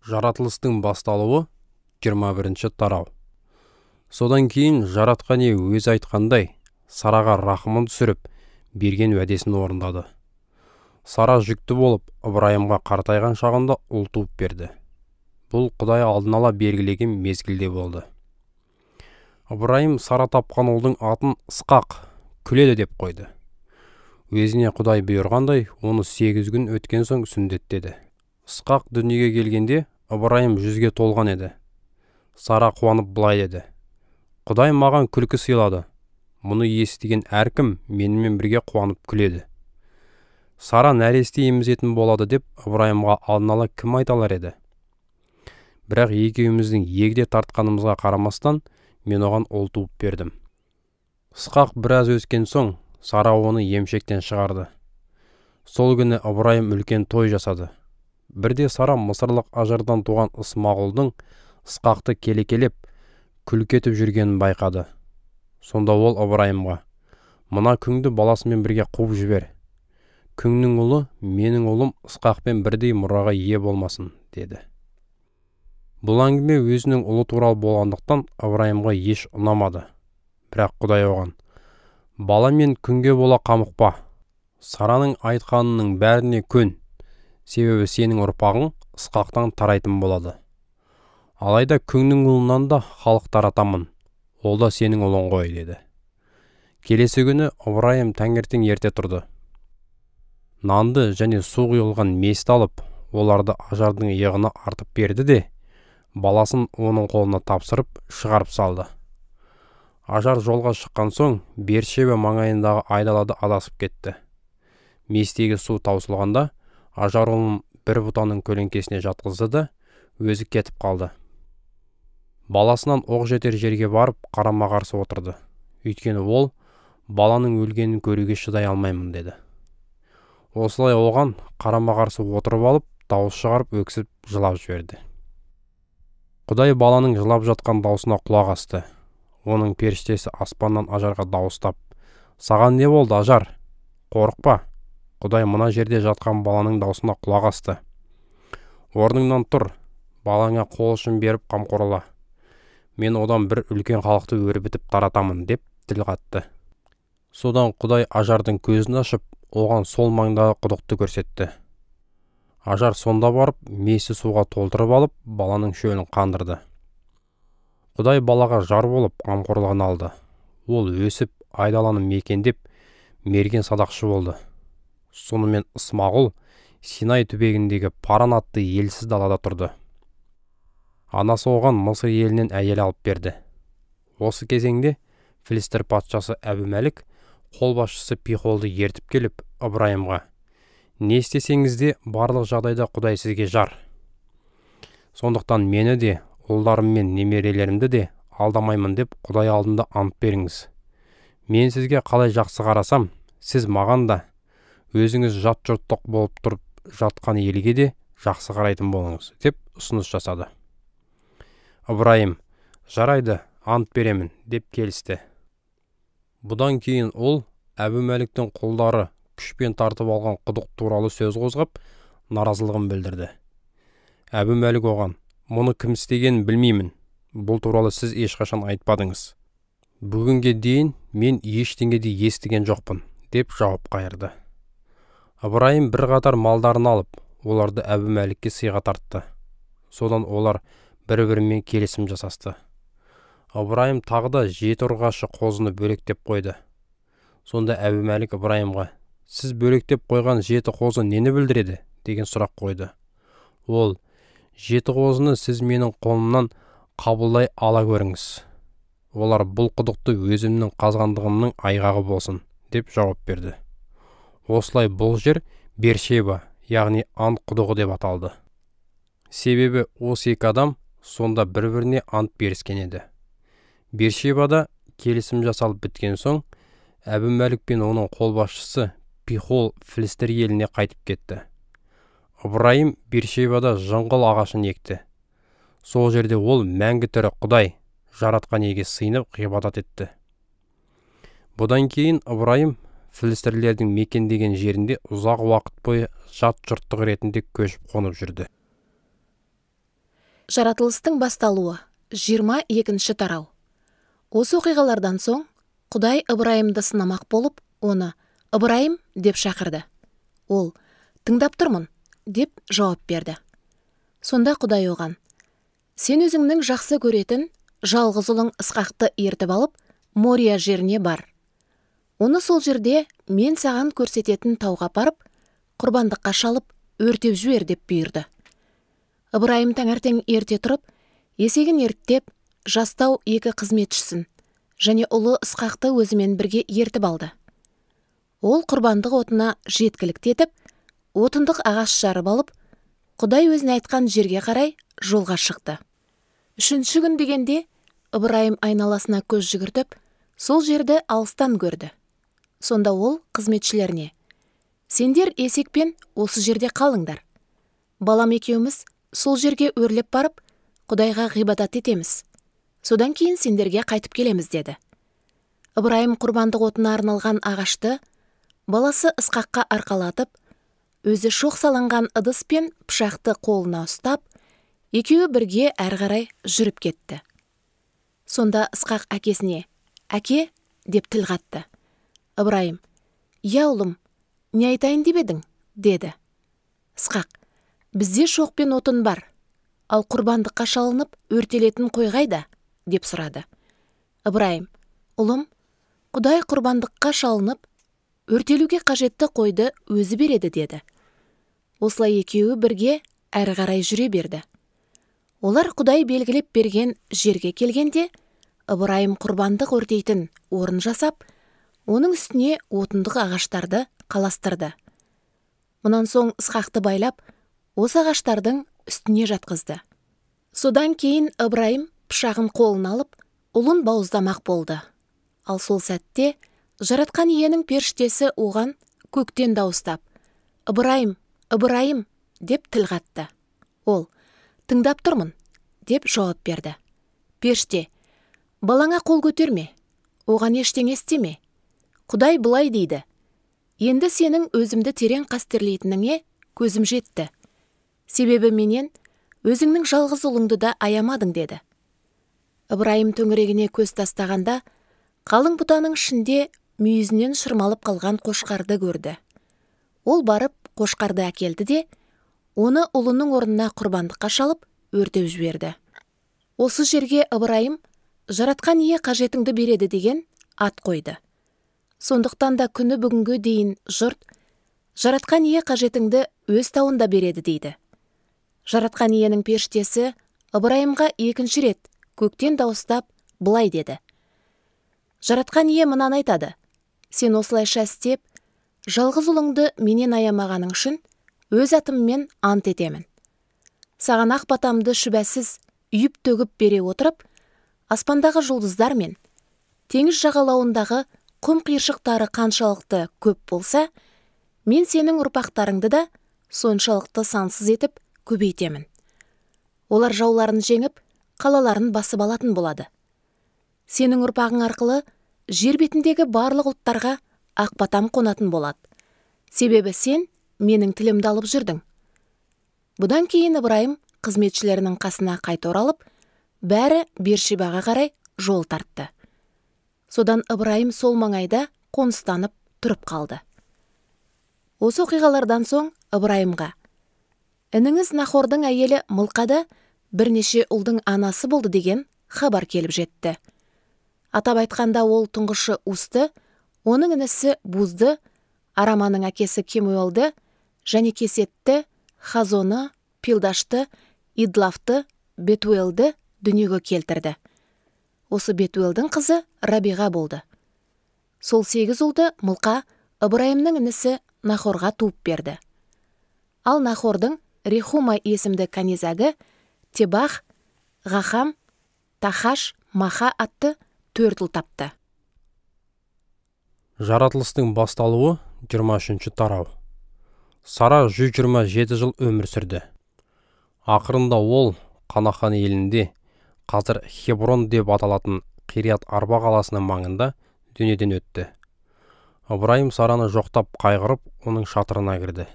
Жаратылыстың басталуы 21-ші тарау. Содан кейін жаратқан ие өзі айтқандай, Сараға рахымын түсіріп, берген уәдесін орындады. Сара жүкті болып, Ыбырайымға қартайған шағында ұл туып берді. Бұл Құдай алдын ала белгілеген мезгілде болды. Ыбырайым Сара тапқан ұлдың атын Ысқақ, күледі деп қойды. Өзіне Құдай бұйырғандай, оны 8 күн өткен соң сүндеттеді. Ысқақ дүниеге келгенде Ыбырайым 100-ге толған еді. Сара қуанып былай деді: Құдай маған күлкі сыйлады. Мұны естіген әркім менімен бірге қуанып күледі. Сара нәресте емізетін болады деп Ыбырайымға алдын ала кім айта алар еді? Бірақ екеуміздің егде тартқанымызға қарамастан, мен оған ұл туып бердім. Ысқақ біраз өскен соң, Сара оны емшектен шығарды. Сол күні Ыбырайым үлкен той жасады. Бірде Сара мысырлық Ажардан туған Ысмағұлдың Ысқақты келекелеп, күлкі етіп жүргенін байқады. Сонда ол Ыбырайымға: мына күңді баласымен бірге қуып жібер. Күңнің ұлы, менің ұлым Ысқақпен бірдей мұраға ие болмасын, деді. Бұл әңгіме өзінің ұлы туралы болғандықтан Ыбырайымға еш ұнамады. Бірақ Құдай оған: бала мен күнге бола қамықпа. Сараның айтқанының бәріне көн. Себебі сенің ұрпағың Ысқақтан тарайтын болады. Алайда күңнің ұлынан да халық таратамын. Ол да сенің ұлың ғой, деді. Келесі күні Ыбырайым таңертең ерте тұрды. Нанды және су құйылған месті алып, оларды Ажардың иығына артып берді де, баласын оның қолына тапсырып, шығарып салды. Ажар жолға шыққан соң, Бершеба маңайындағы айдалада адасып кетті. Местегі су таусылғанда, Ажар оның бір бұтаның көлеңкесіне жатқызды да, өзі кетіп қалды. Баласынан оқ жетер жерге барып, қарама-қарсы отырды. Өйткені ол, баланың өлгенін көруге шыдай алмаймын, деді. Осылай оған қарама-қарсы отырып алып, дауыс шығарып өксіп жылап жіберді. Құдай баланың жылап жатқан даусына құлақ асты. Оның періштесі аспаннан Ажарға дауыстап: саған не болды, Ажар? Қорықпа. Құдай мына жерде жатқан баланың даусына құлақ асты. Орныңнан тұр, балаңа қол ұшын беріп қамқорла. Мен одан бір үлкен халықты өрбітіп таратамын, деп тіл қатты. Содан Құдай Ажардың көзін ашып, оған сол маңдағы құдықты көрсетті. Ажар сонда барып, месті суға толтырып алып, баланың шөлін қандырды. Құдай балаға жар болып қамқорлығын алды. Ол өсіп, айдаланы мекендеп, мерген садақшы болды. Сонымен Ысмағұл Синай түбегіндегі Паран атты елсіз далада тұрды. Анасы оған Мысыр елінен әйел алып берді. Осы кезеңде Филистер патшасы Әбімәлік қолбасшысы Пихолды ертіп келіп, Ыбырайымға: не істесеңіз де барлық жағдайда Құдай сізге жар. Сондықтан мені де, ұлдарым мен немерелерімді де алдамаймын деп Құдай алдында ант беріңіз. Мен сізге қалай жақсы қарасам, сіз маған да, өзіңіз жат жұрттық болып тұрып жатқан елге де жақсы қарайтын болыңыз, деп ұсыныс жасады. Ыбырайым: жарайды, ант беремін, деп келісті. Бұдан кейін ол Әбімәліктің құлдары күшпен тартып алған құдық туралы сөз қозғап, наразылығын білдірді. Әбімәлік оған: мұны кім істегенін білмеймін. Бұл туралы сіз ешқашан айтпадыңыз. Бүгінге дейін мен ештеңеде естіген жоқпын, деп жауап қайырды. Ыбырайым бір қатар малдарын алып, оларды Әбімәлікке сыйға тартты. Содан олар бір-бірімен келісім жасасты. Ыбырайым тағы да 7 ұрғашы қозыны бөлектеп қойды. Сонда Әбімәлік Ыбырайымға: сіз бөлектеп қойған 7 қозы нені білдіреді, деген сұрақ қойды. Ол: 7 қозыны сіз менің қолымнан қабылдай ала көріңіз. Олар бұл құдықты өзімнің қазғандығымның айғағы болсын, деп жауап берді. Осылай бұл жер Бершеба, яғни ант құдығы деп аталды. Себебі осы екі адам сонда бір-біріне ант беріскен еді. Бершебада келісім жасалып біткен соң, Әбімәлік пен оның қолбасшысы Пихол Филистер еліне қайтып кетті. Ыбырайым Бершебада жыңғыл ағашын екті. Сол жерде ол мәңгі тірі Құдай жаратқан иеге сыйынып ғибадат етті. Бұдан кейін Ыбырайым Филистерлердің мекендеген жерінде ұзақ уақыт бойы жат жұрттық ретінде көшіп қонып жүрді. Жаратылыстың басталуы 22-ші тарау. Осы оқиғалардан соң Құдай Ыбырайымды сынамақ болып, оны «Ыбырайым» деп шақырды. Ол «Тыңдап тұрмын» деп жауап берді. Сонда Құдай оған: «Сен өзіңнің жақсы көретін жалғыз ұлың Ысқақты ертіп алып, Мория жеріне бар. Оны сол жерде мен саған көрсететін тауға апарып, құрбандыққа шалып, өртеп жібер» деп бұйырды. Ыбырайым таңертең ерте тұрып, есегін ерттеп, жастау 2 қызметшісін және ұлы Ысқақты өзімен бірге ертіп алды. Ол құрбандық отына жеткілікті етіп, отындық ағаш жарып алып, Құдай өзіне айтқан жерге қарай жолға шықты. 3-ші күн дегенде Ыбырайым айналасына көз жүгіртіп, сол жерді алыстан көрді. Сонда ол қызметшілеріне: «Сендер есекпен осы жерде қалыңдар. Балам екеуміз сол жерге өрлеп барып, Құдайға ғибадат етеміз. Содан кейін сендерге қайтып келеміз» деді. Ыбырайым құрбандық отына арналған ағашты баласы Ысқаққа арқалатып, өзі шоқ салынған ыдыс пен пышақты қолына ұстап, екеуі бірге әрі қарай жүріп кетті. Сонда Ысқақ әкесіне: «Әке» деп тіл қатты. Ыбырайым: «Я ұлым, не айтайын деп едің?» деді. Ысқақ: «Бізде шоқ пен отын бар, ал құрбандыққа шалынып өртелетін қой қайда?» деп сұрады. Ыбырайым: «Ұлым, Құдай құрбандыққа шалынып өртелуге қажетті қойды өзі береді» деді. Осылай екеуі бірге әрі қарай жүре берді. Олар Құдай белгілеп берген жерге келгенде, Ыбырайым құрбандық өртейтін орын жасап, оның үстіне отындық ағаштарды қаластырды. Мұнан соң Ысқақты байлап, осы ағаштардың үстіне жатқызды. Содан кейін Ыбырайым пышағын қолына алып, ұлын бауыздамақ болды. Ал сол сәтте жаратқан иенің періштесі оған көктен дауыстап: «Ыбырайым, Ыбырайым» деп тіл қатты. Ол: «Тыңдап тұрмын» деп жауап берді. Періште: «Балаңа қол көтерме, оған ештеңе істеме. Құдай былай дейді: енді сенің өзімді терең қастерлейтініңе көзім жетті. Себебі менен өзіңнің жалғыз ұлыңды да аямадың» деді. Ыбырайым төңірегіне көз тастағанда, қалың бұтаның ішінде мүйізінен шырмалып қалған қошқарды көрді. Ол барып қошқарды әкелді де, оны ұлының орнына құрбандыққа шалып, өртеп жіберді. Осы жерге Ыбырайым «Жаратқан ие қажетіңді береді» деген ат қойды. Сондықтан да күні бүгінгі дейін жұрт «Жаратқан ие қажетіңді өз тауында береді» дейді. Жаратқан иенің періштесі Ыбырайымға 2-ші рет көктен дауыстап былай деді: «Жаратқан ие мынаны айтады: сен осылайша істеп, жалғыз ұлыңды менен аямағаның үшін өз атыммен ант етемін. Саған ақ батамды шүбәсіз үйіп төгіп бере отырып, аспандағы жұлдыздар мен теңіз жағалауындағы құм қиыршықтары қаншалықты көп болса, мен сенің ұрпақтарыңды да соншалықты сансыз етіп көбейтемін. Олар жауларын жеңіп, қалаларын басып алатын болады. Сенің ұрпағың арқылы жер бетіндегі барлық ұлттарға ақ батам қонатын болады. Себебі сен менің тілімді алып жүрдің». Бұдан кейін Ыбырайым қызметшілерінің қасына қайта оралып, бәрі Бершебаға қарай жол тартты. Содан Ыбырайым сол маңайда қоныстанып тұрып қалды. Осы оқиғалардан соң Ыбырайымға: «Ініңіз Нахордың әйелі Мылқада бірнеше ұлдың анасы болды» деген хабар келіп жетті. Атап айтқанда, ол тұңғышы Усты, оның інісі Бузды, Араманың әкесі Кемуэлді және Кесетті, Хазоны, Пилдашты, Идлавты, Бетуэлді дүниеге келтірді. Осы Бетуэлдің қызы Рабиға болды. Сол 8 ұлды Мылқа Ыбырайымның інісі Нахорға туып берді. Ал Нахордың Рехума есімді канизагы Тебах, Ғахам, Тахаш, Маха атты 4 ұл тапты. Жаратылыстың басталуы 23-ші тарау. Сара 127 жыл өмір сүрді. Ақырында ол Қанахан елінде, қазір Хеброн деп аталатын Қирият Арба қаласының маңында дүниеден өтті. Ыбырайым Сараны жоқтап қайғырып, оның шатырына кірді.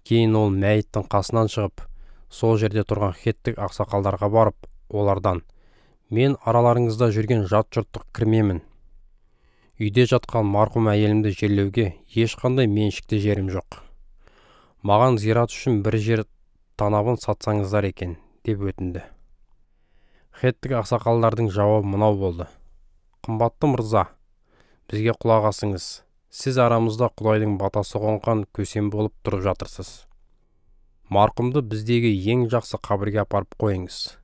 Кейін ол мәйіттің қасынан шығып, сол жерде тұрған хеттік ақсақалдарға барып, олардан: «Мен араларыңызда жүрген жат жұрттық кірмемін. Үйде жатқан марқұм әйелімді жерлеуге ешқандай меншікті жерім жоқ. Маған зират үшін бір жер танабын сатсаңыздар екен», деп өтінді. Хеттік ақсақалдардың жауабы мынау болды: «Қымбатты мырза, бізге құлақ асыңыз. Сіз арамызда Құдайдың батасы қонған көсем болып тұрып жатырсыз. Марқұмды біздегі ең жақсы қабірге апарып қойыңыз.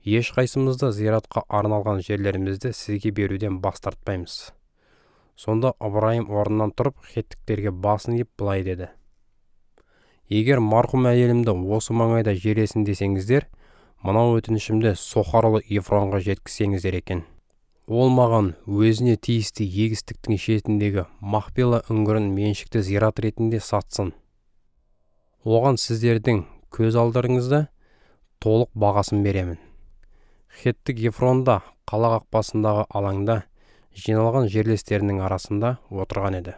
Ешқайсымызда зиратқа арналған жерлерімізді сізге беруден бас тартпаймыз». Сонда Ыбырайым орнынан тұрып, хеттіктерге басын иіп былай деді: «Егер марқұм әйелімді осы маңайда жересін десеңіздер, мынау өтінішімді Сохарұлы Ефронға жеткізсеңіздер екен. Ол маған өзіне тиісті егістіктің шетіндегі Мақпела үңгірін меншікті зират ретінде сатсын. Оған сіздердің көз алдарыңызда толық бағасын беремін». Хеттік Ефронда қала қақпасындағы алаңда жиналған жерлестерінің арасында отырған еді.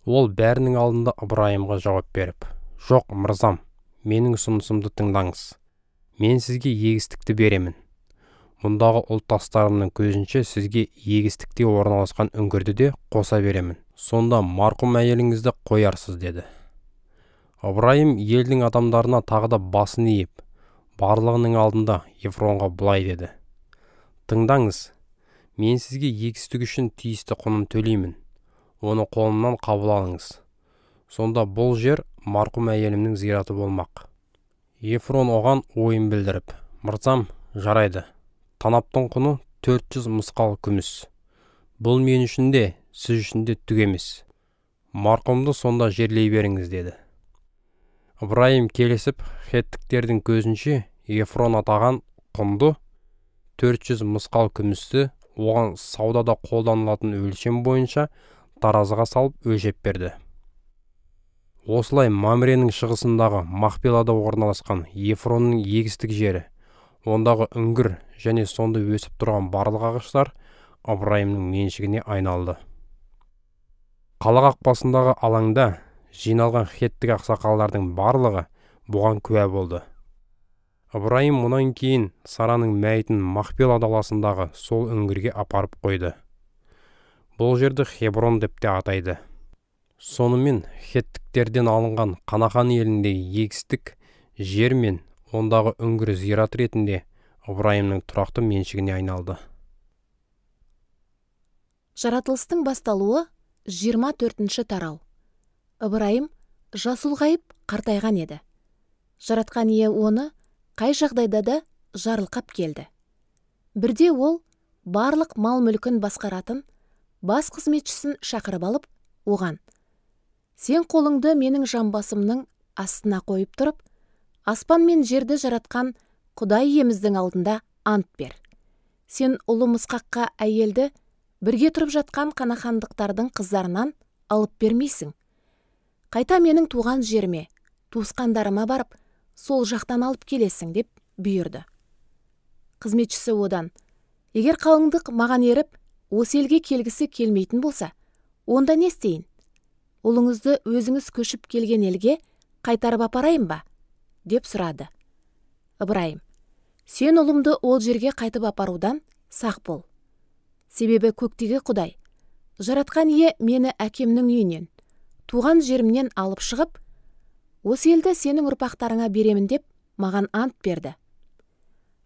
Ол бәрінің алдында Ыбырайымға жауап беріп: «Жоқ, мырзам, менің ұсынысымды тыңдаңыз. Мен сізге егістікті беремін. Мұндағы ұлттастарымның көзінше сізге егістікте орналасқан үңгірді де қоса беремін. Сонда марқұм әйеліңізді қоярсыз», деді. Ыбырайым елдің адамдарына тағы да басын иіп, барлығының алдында Ефронға былай деді: «Тыңдаңыз, мен сізге егістік үшін тиісті құнын төлеймін. Оны қолымнан қабыл алыңыз. Сонда бұл жер марқұм әйелімнің зираты болмақ». Ефрон оған ойын білдіріп: «Мырзам, жарайды. Танаптың құны 400 мысқал күміс. Бұл мен үшін де, сіз үшін де түк емес. Марқұмды сонда жерлей беріңіз», деді. Ыбырайым келісіп, хеттіктердің көзінше Ефрон атаған құнды 400 мысқал күмісті оған саудада қолданылатын өлшем бойынша таразыға салып өлшеп берді. Осылай Мамренің шығысындағы Мақпелада орналасқан Ефронның егістік жері, ондағы үңгір және сонда өсіп тұрған барлық ағаштар Ыбырайымның меншігіне айналды. Қала қақпасындағы алаңда жиналған хеттік ақсақалдардың барлығы бұған куә болды. Ыбырайым мұнан кейін Сараның мәйітін Мақпела даласындағы сол үңгірге апарып қойды. Бұл жерді Хеброн деп те атайды. Сонымен хеттіктерден алынған Қанақан еліндегі егістік жер мен ондағы үңгір зират ретінде Ыбырайымның тұрақты меншігіне айналды. Жаратылыстың басталуы 24-ші тарау. Ыбырайым жасы ұлғайып қартайған еді. Жаратқан ие оны қай жағдайда да жарылқап келді. Бірде ол барлық мал мүлкін басқаратын бас қызметшісін шақырып алып, оған: «Сен қолыңды менің жамбасымның астына қойып тұрып, аспан мен жерді жаратқан Құдай иеміздің алдында ант бер. Сен ұлы мысқаққа әйелді бірге тұрып жатқан қанахандықтардың қыздарынан алып бермейсің. Қайта менің туған жеріме, туысқандарыма барып, сол жақтан алып келесің», деп бұйырды. Қызметшісі одан: «Егер қалыңдық маған еріп, осы елге келгісі келмейтін болса, онда не істейін? Ұлыңызды өзіңіз көшіп келген елге қайтарып апарайын ба?» деп сұрады. Ыбырайым: «Сен ұлымды ол жерге қайтып апарудан сақ бол. Себебі көктегі Құдай, жаратқан ие мені әкемнің үйінен, туған жерімнен алып шығып, осы елді сенің ұрпақтарыңа беремін деп маған ант берді.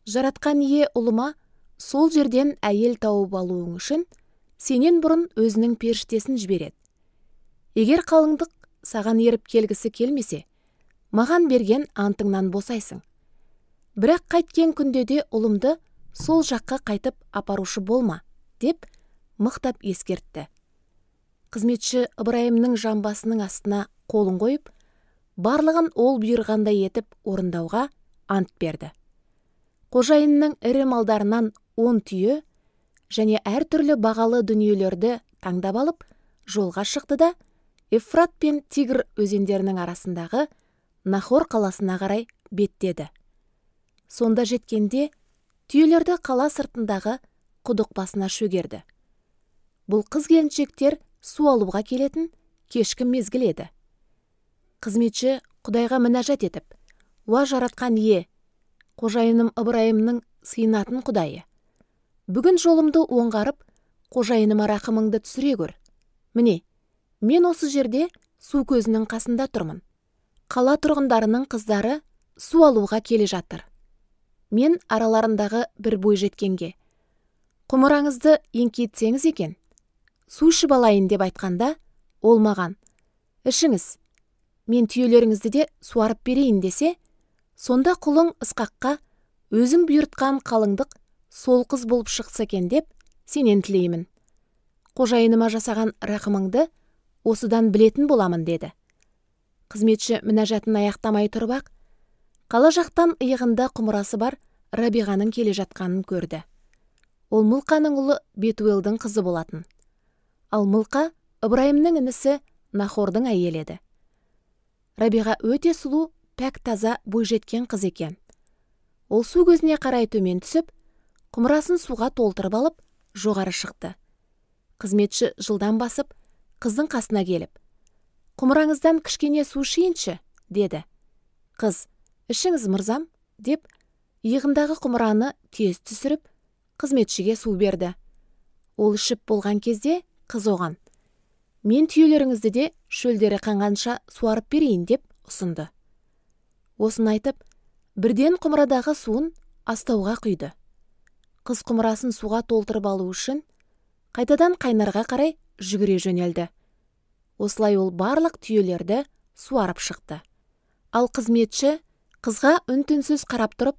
Жаратқан ие ұлыма сол жерден әйел тауып алуың үшін сенен бұрын өзінің періштесін жібереді. Егер қалыңдық саған еріп келгісі келмесе, маған берген антыңнан босайсың. Бірақ қайткен күнде де ұлымды сол жаққа қайтып апарушы болма», деп мықтап ескертті. Қызметші Ыбырайымның жамбасының астына қолын қойып, барлығын ол бұйырғандай етіп орындауға ант берді. Қожайынның ірі малдарынан 10 түйе және әртүрлі бағалы дүниелерді таңдап алып, жолға шықты да Ефрат пен Тигр өзендерінің арасындағы Нахор қаласына қарай беттеді. Сонда жеткенде түйелерді қала сыртындағы құдық басына шөгерді. Бұл қыз-келіншектер су алуға келетін кешкі мезгіл еді. Қызметші Құдайға мінәжат етіп, уа жаратқан ие, қожайыным Ыбырайымның сыйынатын құдайы. Бүгін жолымды оңғарып, қожайыныма рақымыңды түсіре көр. Міне, мен осы жерде су көзінің қасында тұрмын. Қала тұрғындарының қыздары су алуға келе жатыр. Мен араларындағы бір бойжеткенге, құмыраңызды еңкейтсеңіз екен, су ішіп алайын деп айтқанда, ол маған, ішіңіз, мен түйелеріңізді де суарып берейін десе, сонда құлың Ысқаққа өзің бұйыртқан қалыңдық сол қыз болып шықса екен деп сенен тілеймін. Қожайыныма жасаған рақымыңды осыдан білетін боламын деді. Қызметші мінәжатын аяқтамай тұрып ақ, қала жақтан иығында құмырасы бар Рабиғаның келе жатқанын көрді. Ол Мылқаның ұлы Бетуэлдің қызы болатын. Ал Мылқа Ыбырайымның інісі Нахордың әйелі еді. Рабиға өте сұлу, пәк таза бойжеткен қыз екен. Ол су көзіне қарай төмен түсіп, құмырасын суға толтырып алып, жоғары шықты. Қызметші жылдан басып, қыздың қасына келіп, құмыраңыздан кішкене су ішейінші, деді. Қыз, ішіңіз мырзам, деп, иығындағы құмыраны тез түсіріп, қызметшіге су берді. Ол ішіп болған кезде қыз оған, мен түйелеріңізді де шөлдері қанғанша суарып берейін деп ұсынды. Осын айтып, бірден құмырадағы суын астауға құйды. Қыз құмырасын суға толтырып алу үшін қайтадан қайнарға қарай жүгіре жөнелді. Осылай ол барлық түйелерді суарып шықты. Ал қызметші қызға үн-түнсіз қарап тұрып,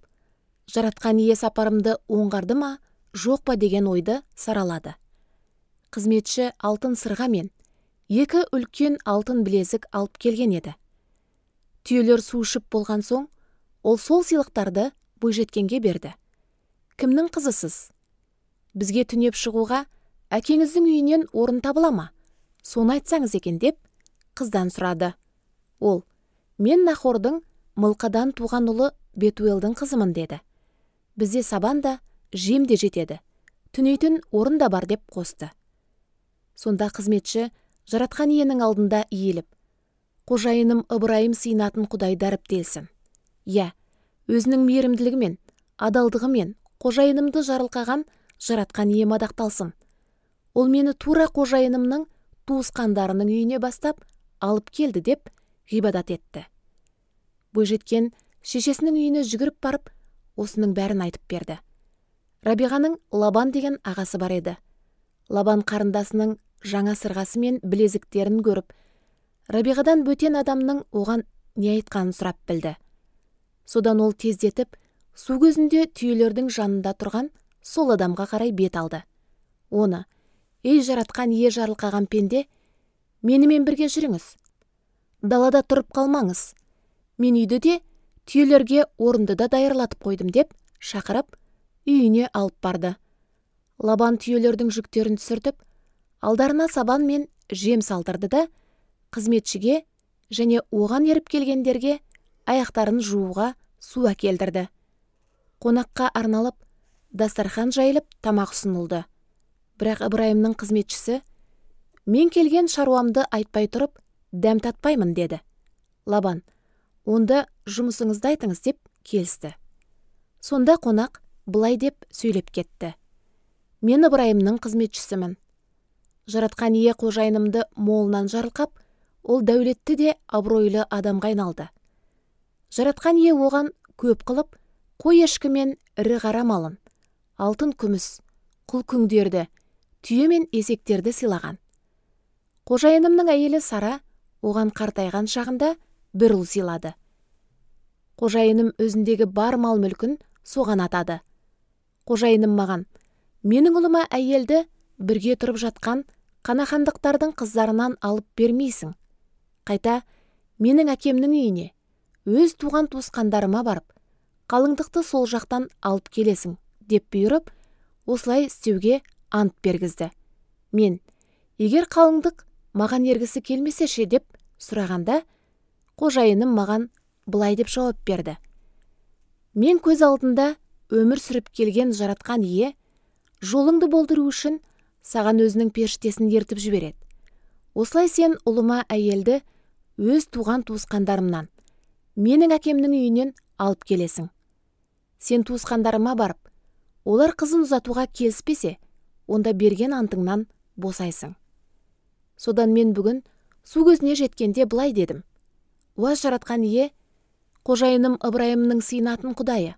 жаратқан ие сапарымды оңғарды ма, жоқ па деген ойды саралады. Қызметші алтын сырға мен 2 үлкен алтын білезік алып келген еді. Түйелер су ішіп болған соң, ол сол сыйлықтарды бойжеткенге берді. Кімнің қызысыз? Бізге түнеп шығуға әкеңіздің үйінен орын табыла ма? Соны айтсаңыз екен деп қыздан сұрады. Ол, мен Нахордың Мылқадан туған ұлы Бетуэлдің қызымын деді. Бізде сабан да, жем де жетеді. Түнейтін орын да бар деп қосты. Сонда қызметші жаратқан иенің алдында иеліп, қожайыным Ыбырайым сыйынатын құдай дәріптелсін. Я, өзінің мейірімділігімен, адалдығымен қожайынымды жарылқаған жаратқан ие мадақталсын. Ол мені тура қожайынымның туысқандарының үйіне бастап алып келді деп ғибадат етті. Бойжеткен шешесінің үйіне жүгіріп барып, осының бәрін айтып берді. Рабиғаның Лабан деген ағасы бар еді. Лабан қарындасының жаңа сырғасы мен білезіктерін көріп, Рабиғадан бөтен адамның оған не айтқанын сұрап білді. Содан ол тездетіп, су көзінде түйелердің жанында тұрған сол адамға қарай бет алды. Оны, ей жаратқан ие жарылқаған пенде, менімен бірге жүріңіз. Далада тұрып қалмаңыз. Мен үйді де, түйелерге орынды да дайырлатып қойдым деп шақырып, үйіне алып барды. Лабан түйелердің жүктерін түсіртіп, алдарына сабан мен жем салдырды да, қызметшіге және оған еріп келгендерге аяқтарын жууға су әкелдірді. Қонаққа арналып, дастархан жайылып тамақ ұсынылды. Бірақ Ыбырайымның қызметшісі, мен келген шаруамды айтпай тұрып, дәм татпаймын деді. Лабан, онда жұмысыңызды айтыңыз деп келісті. Сонда қонақ былай деп сөйлеп кетті. Мен Ыбырайымның қызметшісімін. Жаратқан ие қожайынымды молынан жарылқап, ол дәулетті де абыройлы адамға айналды. Жаратқан ие оған көп қылып, қой ешкі мен ірі қара малын, алтын күміс, құл күңдерді, түйе мен есектерді сыйлаған. Қожайынымның әйелі Сара оған қартайған шағында бір ұл сыйлады. Қожайыным өзіндегі бар мал мүлкін соған атады. Қожайыным маған, менің ұлыма әйелді бірге тұрып жатқан қанахандықтардың қыздарынан алып бермейсің. Қайта, менің әкемнің үйіне, өз туған туысқандарыма барып, қалыңдықты сол жақтан алып келесің, деп бұйырып, осылай істеуге ант бергізді. Мен, егер қалыңдық маған ергісі келмесе ше деп сұрағанда, қожайыным маған былай деп жауап берді. Мен көз алдында өмір сүріп келген жаратқан ие, жолыңды болдыру үшін саған өзінің періштесін ертіп жібереді. Осылай сен ұлыма әйелді өз туған туысқандарымнан, менің әкемнің үйінен алып келесің. Сен туысқандарыма барып, олар қызын ұзатуға келіспесе, онда берген антыңнан босайсың. Содан мен бүгін су көзіне жеткенде былай дедім: уа жаратқан ие, қожайыным Ыбырайымның сыйынатын Құдайы,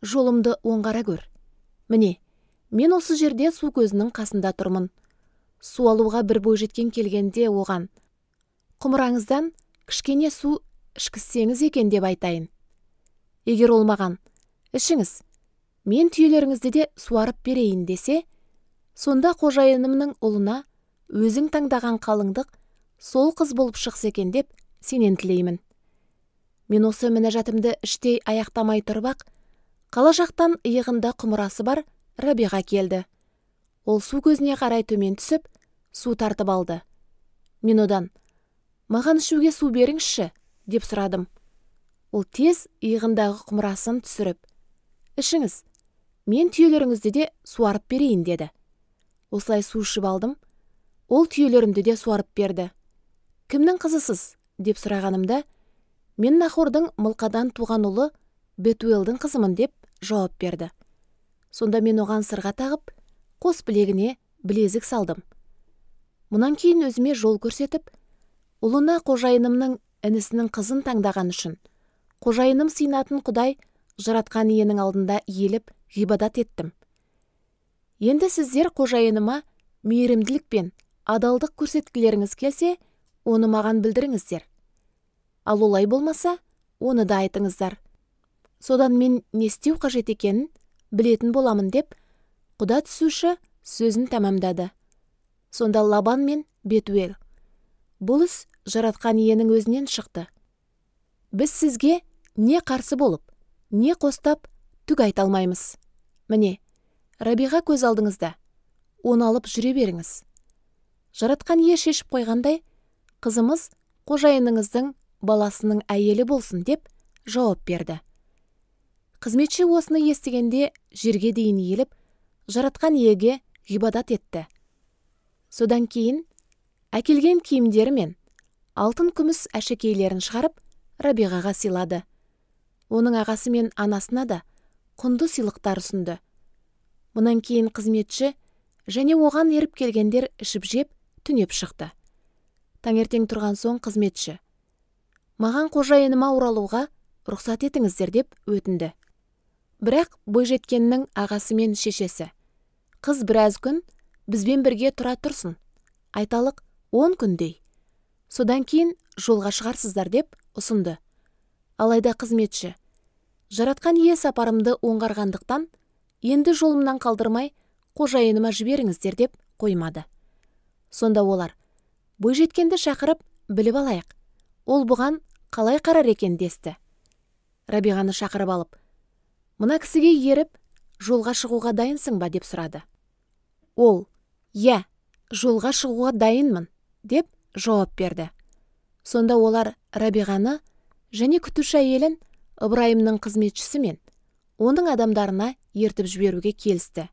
жолымды оңғара көр. Міне, мен осы жерде су көзінің қасында тұрмын. Су алуға бір бойжеткен келгенде оған: құмыраңыздан кішкене су ішкізсеңіз екен деп айтайын. Егер ол маған: ішіңіз, мен түйелеріңізді де суарып берейін десе, сонда қожайынымның ұлына өзің таңдаған қалыңдық сол қыз болып шықса екен деп сенен тілеймін. Мен осы мінәжатымды іштей аяқтамай тұрып-ақ, қала жақтан иығында құмырасы бар Рабиға келді. Ол су көзіне қарай төмен түсіп, су тартып алды. Мен одан: маған ішуге су беріңізші деп сұрадым. Ол тез иығындағы құмырасын түсіріп: ішіңіз, мен түйелеріңізді де суарып берейін деді. Осылай су ішіп алдым. Ол түйелерімді де суарып берді. Кімнің қызысыз деп сұрағанымда, мен Нахордың Мылқадан туған ұлы Бетуэлдің қызымын деп жауап берді. Сонда мен оған сырға тағып, қос білегіне білезік салдым. Мұнан кейін өзіме жол көрсетіп, ұлына қожайынымның інісінің қызын таңдаған үшін қожайыным сыйынатын Құдай жаратқан иенің алдында иеліп ғибадат еттім. Енді сіздер қожайыныма мейірімділік пен адалдық көрсеткілеріңіз келсе, оны маған білдіріңіздер. Ал олай болмаса, оны да айтыңыздар. Содан мен не істеу қажет екенін білетін боламын деп, құда түсуші сөзін тәмамдады. Сонда Лабан мен Бетуэл: бұл іс жаратқан иенің өзінен шықты. Біз сізге не қарсы болып, не қостап түк айта алмаймыз. Міне, Рабиға көз алдыңызда, оны алып жүре беріңіз. Жаратқан ие шешіп қойғандай, қызымыз қожайыныңыздың баласының әйелі болсын деп жауап берді. Қызметші осыны естігенде жерге дейін иіліп, жаратқан иеге ғибадат етті. Содан кейін әкелген киімдері мен алтын күміс әшекейлерін шығарып Рабиғаға сыйлады. Оның ағасы мен анасына да құнды сыйлықтар ұсынды. Мұнан кейін қызметші және оған еріп келгендер ішіп жеп түнеп шықты. Таңертең тұрған соң қызметші: маған қожайыныма оралуға рұқсат етіңіздер деп өтінді. Бірақ бойжеткеннің ағасы мен шешесі: қыз біраз күн бізбен бірге тұра тұрсын, айталық 10 күндей. Содан кейін жолға шығарсыздар деп ұсынды. Алайда қызметші: жаратқан ие сапарымды оңғарғандықтан, енді жолымнан қалдырмай қожайыныма жіберіңіздер деп қоймады. Сонда олар: бойжеткенді шақырып біліп алайық, ол бұған қалай қарар екен десті. Рабиғаны шақырып алып: мына кісіге еріп, жолға шығуға дайынсың ба деп сұрады. Ол: иә, жолға шығуға дайынмын деп жауап берді. Сонда олар Рабиғаны және күтуші әйелін Ыбырайымның қызметшісі мен оның адамдарына ертіп жіберуге келісті.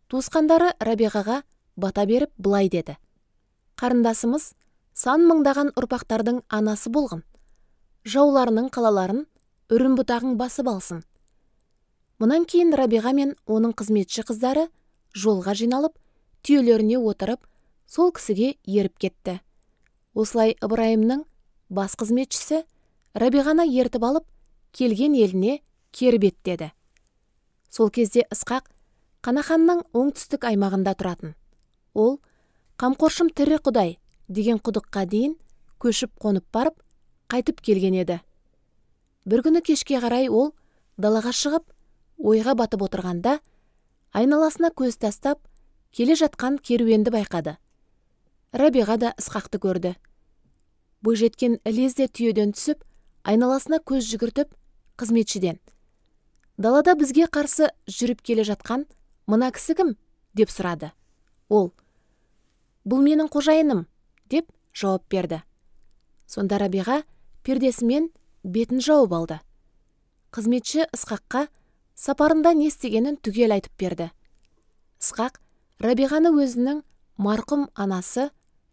Туысқандары Рабиғаға бата беріп былай деді: қарындасымыз сан мыңдаған ұрпақтардың анасы болғын. Жауларының қалаларын, үрін бұтағын басып алсын. Мұнан кейін Рабиға мен оның қызметші қыздары жолға жиналып, түйелеріне отырып, сол кісіге еріп кетті. Осылай Ыбырайымның бас қызметшісі Рабиғаны ертіп алып, келген еліне кері беттеді. Сол кезде Ысқақ Қанаханның оңтүстік аймағында тұратын. Ол Қамқоршым тірі Құдай деген құдыққа дейін көшіп қонып барып, қайтып келген еді. Бір күні кешке қарай ол далаға шығып, ойға батып отырғанда, айналасына көз тастап, келе жатқан керуенді байқады. Рабиға да Ысқақты көрді. Бойжеткен ілезде түйеден түсіп, айналасына көз жүгіртіп, қызметшіден: далада бізге қарсы жүріп келе жатқан мына кісі кім деп сұрады. Ол: бұл менің қожайыным деп жауап берді. Сонда Рабиға пердесімен бетін жауып алды. Қызметші Ысқаққа сапарында не істегенін түгел айтып берді. Ысқақ Рабиғаны өзінің марқұм анасы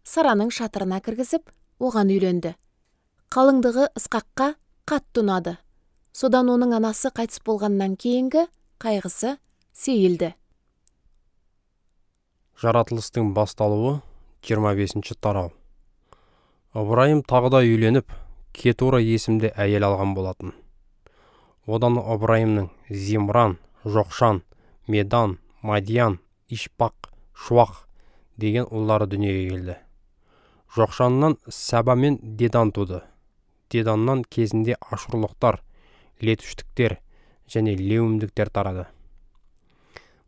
Сараның шатырына кіргізіп, оған үйленді. Қалыңдығы Ысқаққа қатты ұнады. Содан оның анасы қайтыс болғаннан кейінгі қайғысы сейілді. Жаратылыстың басталуы 25 тарау. Ыбырайым тағы да үйленіп, Кетура есімді әйел алған болатын. Одан Ыбырайымның Зимран, Жоқшан, Медан, Мадиян, Ишпақ, Шуақ деген ұлдары дүниеге келді. Жоқшаннан Сәба мен Дедан туды. Деданнан кезінде ашурлықтар, летүштіктер және леумдіктер тарады.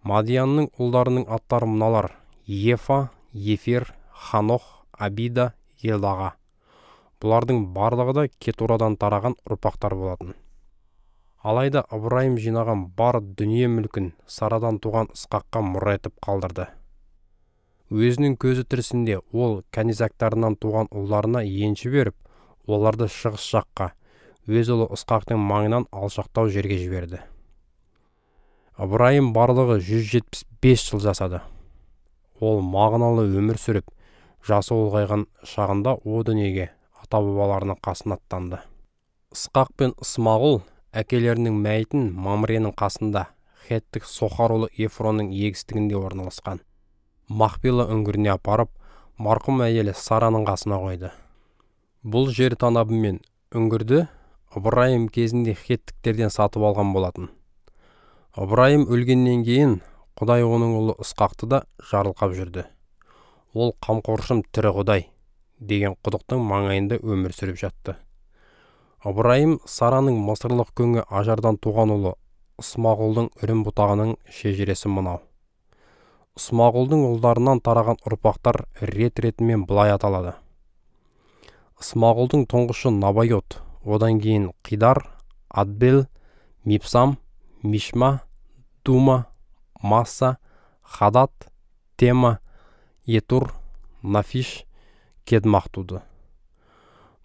Мадиянның ұлдарының аттары мыналар: Ефа, Ефер, Ханох, Абида, Елдаға. Бұлардың барлығы да Кетурадан тараған ұрпақтар болатын. Алайда Ыбырайым жинаған бар дүние мүлкін Сарадан туған Ысқаққа мұра етіп қалдырды. Өзінің көзі тірісінде ол Кәнизактарынан туған ұлдарына енші беріп, оларды шығыс жаққа, өз ұлы Ысқақтың маңынан алшақтау жерге жіберді. Ыбырайым барлығы 175 жыл жасады. Ол мағыналы өмір сүріп, жасы ұлғайған шағында о дүниеге ата-бабаларының қасына аттанды. Ысқақ пен Ысмағұл әкелерінің мәйітін Мамренің қасында, Хеттік Сохар ұлы Ефронның егістігінде орналасқан Махпила үңгіріне апарып, марқұм әйелі Сараның қасына қойды. Бұл жер танабы мен үңгірді Ыбырайым кезінде Хеттіктерден сатып алған болатын. Ыбырайым өлгеннен кейін Құдай оның ұлы Ысқақты да жарылқап жүрді. Ол қамқоршым тірі Құдай деген құдықтың маңайында өмір сүріп жатты. Ыбырайым Сараның мысырлық күңі Ажардан туған ұлы Ысмағұлдың үрім бұтағының шежіресі мынау. Ысмағұлдың ұлдарынан тараған ұрпақтар рет-ретімен былай аталады. Ысмағұлдың тұңғышы Набайот, одан кейін Қидар, Адбел, Мипсам, Мишма, Дума, Масса, Хадат, Тема, Етур, Нафиш, Кедмақ туды.